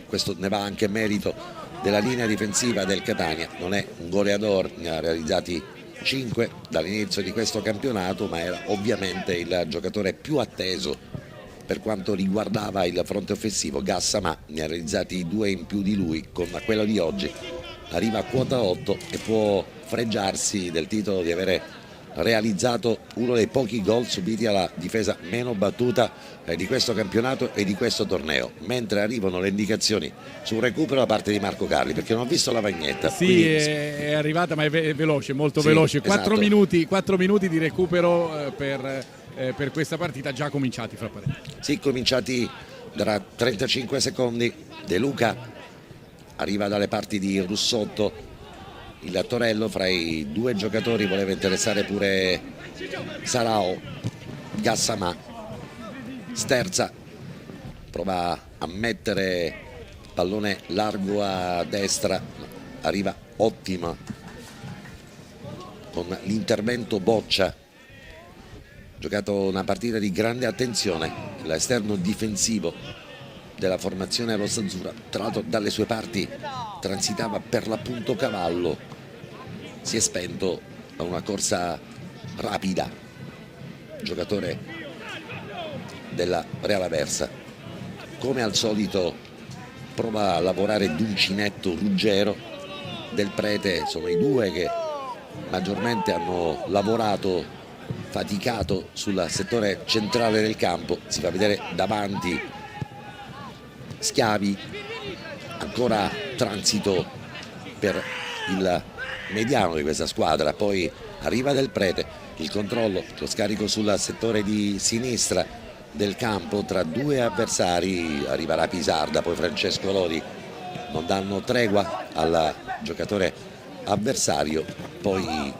[SPEAKER 1] questo ne va anche merito della linea difensiva del Catania, non è un goleador, ne ha realizzati 5 dall'inizio di questo campionato, ma era ovviamente il giocatore più atteso per quanto riguardava il fronte offensivo. Gassama ne ha realizzati 2 in più di lui, con quello di oggi arriva a quota 8 e può fregiarsi del titolo di avere realizzato uno dei pochi gol subiti alla difesa meno battuta di questo campionato e di questo torneo, mentre arrivano le indicazioni sul recupero da parte di Marco Carli, perché non ho visto la vagnetta.
[SPEAKER 2] Sì,
[SPEAKER 1] quindi
[SPEAKER 2] è arrivata, ma è veloce, molto
[SPEAKER 1] sì,
[SPEAKER 2] veloce.
[SPEAKER 1] esatto.
[SPEAKER 2] 4 minuti di recupero per questa partita, già cominciati fra parentesi.
[SPEAKER 1] Sì, cominciati da 35 secondi. De Luca arriva dalle parti di Russotto, il Torello fra i 2 giocatori voleva interessare pure Sarao. Gassama sterza, prova a mettere pallone largo a destra, arriva ottima con l'intervento Boccia. Giocato una partita di grande attenzione, l'esterno difensivo della formazione rossazzurra, tra l'altro dalle sue parti transitava per l'appunto Cavallo, si è spento a una corsa rapida, giocatore della Real Aversa. Come al solito prova a lavorare d'uncinetto Ruggero. Del Prete sono i due che maggiormente hanno lavorato, faticato sul settore centrale del campo. Si fa vedere davanti Schiavi, ancora transito per il mediano di questa squadra, poi arriva Del Prete, il controllo, lo scarico sul settore di sinistra del campo tra due avversari, arriva la Pisarda, poi Francesco Lodi, non danno tregua al giocatore avversario, poi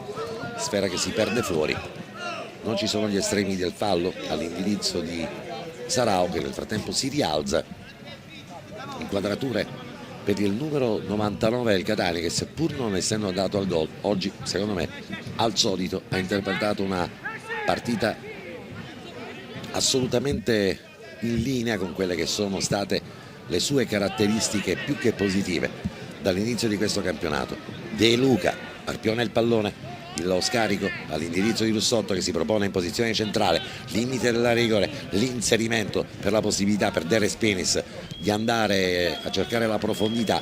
[SPEAKER 1] sfera che si perde fuori. Non ci sono gli estremi del fallo all'indirizzo di Sarao, che nel frattempo si rialza. Inquadrature per il numero 99 del Catania, che seppur non essendo andato al gol oggi, secondo me al solito ha interpretato una partita assolutamente in linea con quelle che sono state le sue caratteristiche più che positive dall'inizio di questo campionato. De Luca arpiona il pallone, lo scarico all'indirizzo di Russotto, che si propone in posizione centrale, limite della rigore, l'inserimento per la possibilità per Deres Penis di andare a cercare la profondità.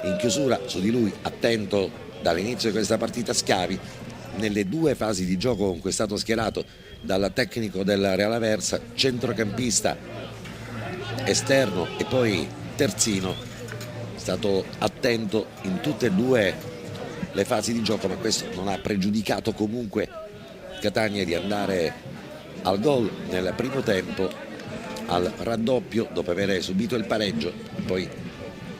[SPEAKER 1] In chiusura su di lui, attento dall'inizio di questa partita Schiavi, nelle due fasi di gioco con cui è stato schierato dal tecnico del Real Aversa, centrocampista esterno e poi terzino, è stato attento in tutte e due le fasi di gioco, ma questo non ha pregiudicato comunque Catania di andare al gol nel primo tempo, al raddoppio dopo aver subito il pareggio, poi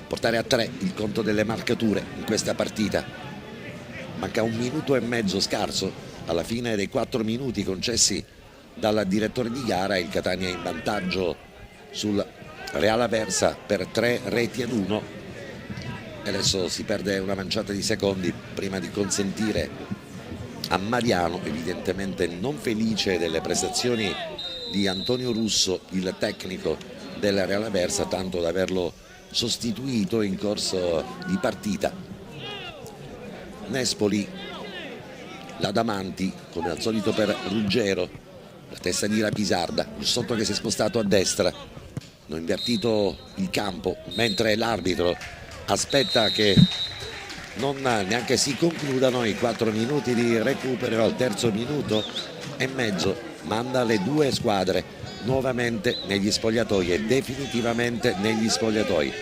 [SPEAKER 1] portare a 3 il conto delle marcature in questa partita. Manca 1 minuto e mezzo scarso alla fine dei 4 minuti concessi dal direttore di gara, il Catania in vantaggio sul Real Aversa per 3-1. E adesso si perde una manciata di secondi prima di consentire a Mariano, evidentemente non felice delle prestazioni di Antonio Russo, il tecnico del Real Aversa, tanto da averlo sostituito in corso di partita. Nespoli, l'Adamanti come al solito per Ruggero, la testa di Rapisarda, Russotto che si è spostato a destra, hanno invertito il campo mentre l'arbitro aspetta che non neanche si concludano i 4 minuti di recupero. Al terzo minuto e mezzo manda le due squadre nuovamente negli spogliatoi e definitivamente negli spogliatoi.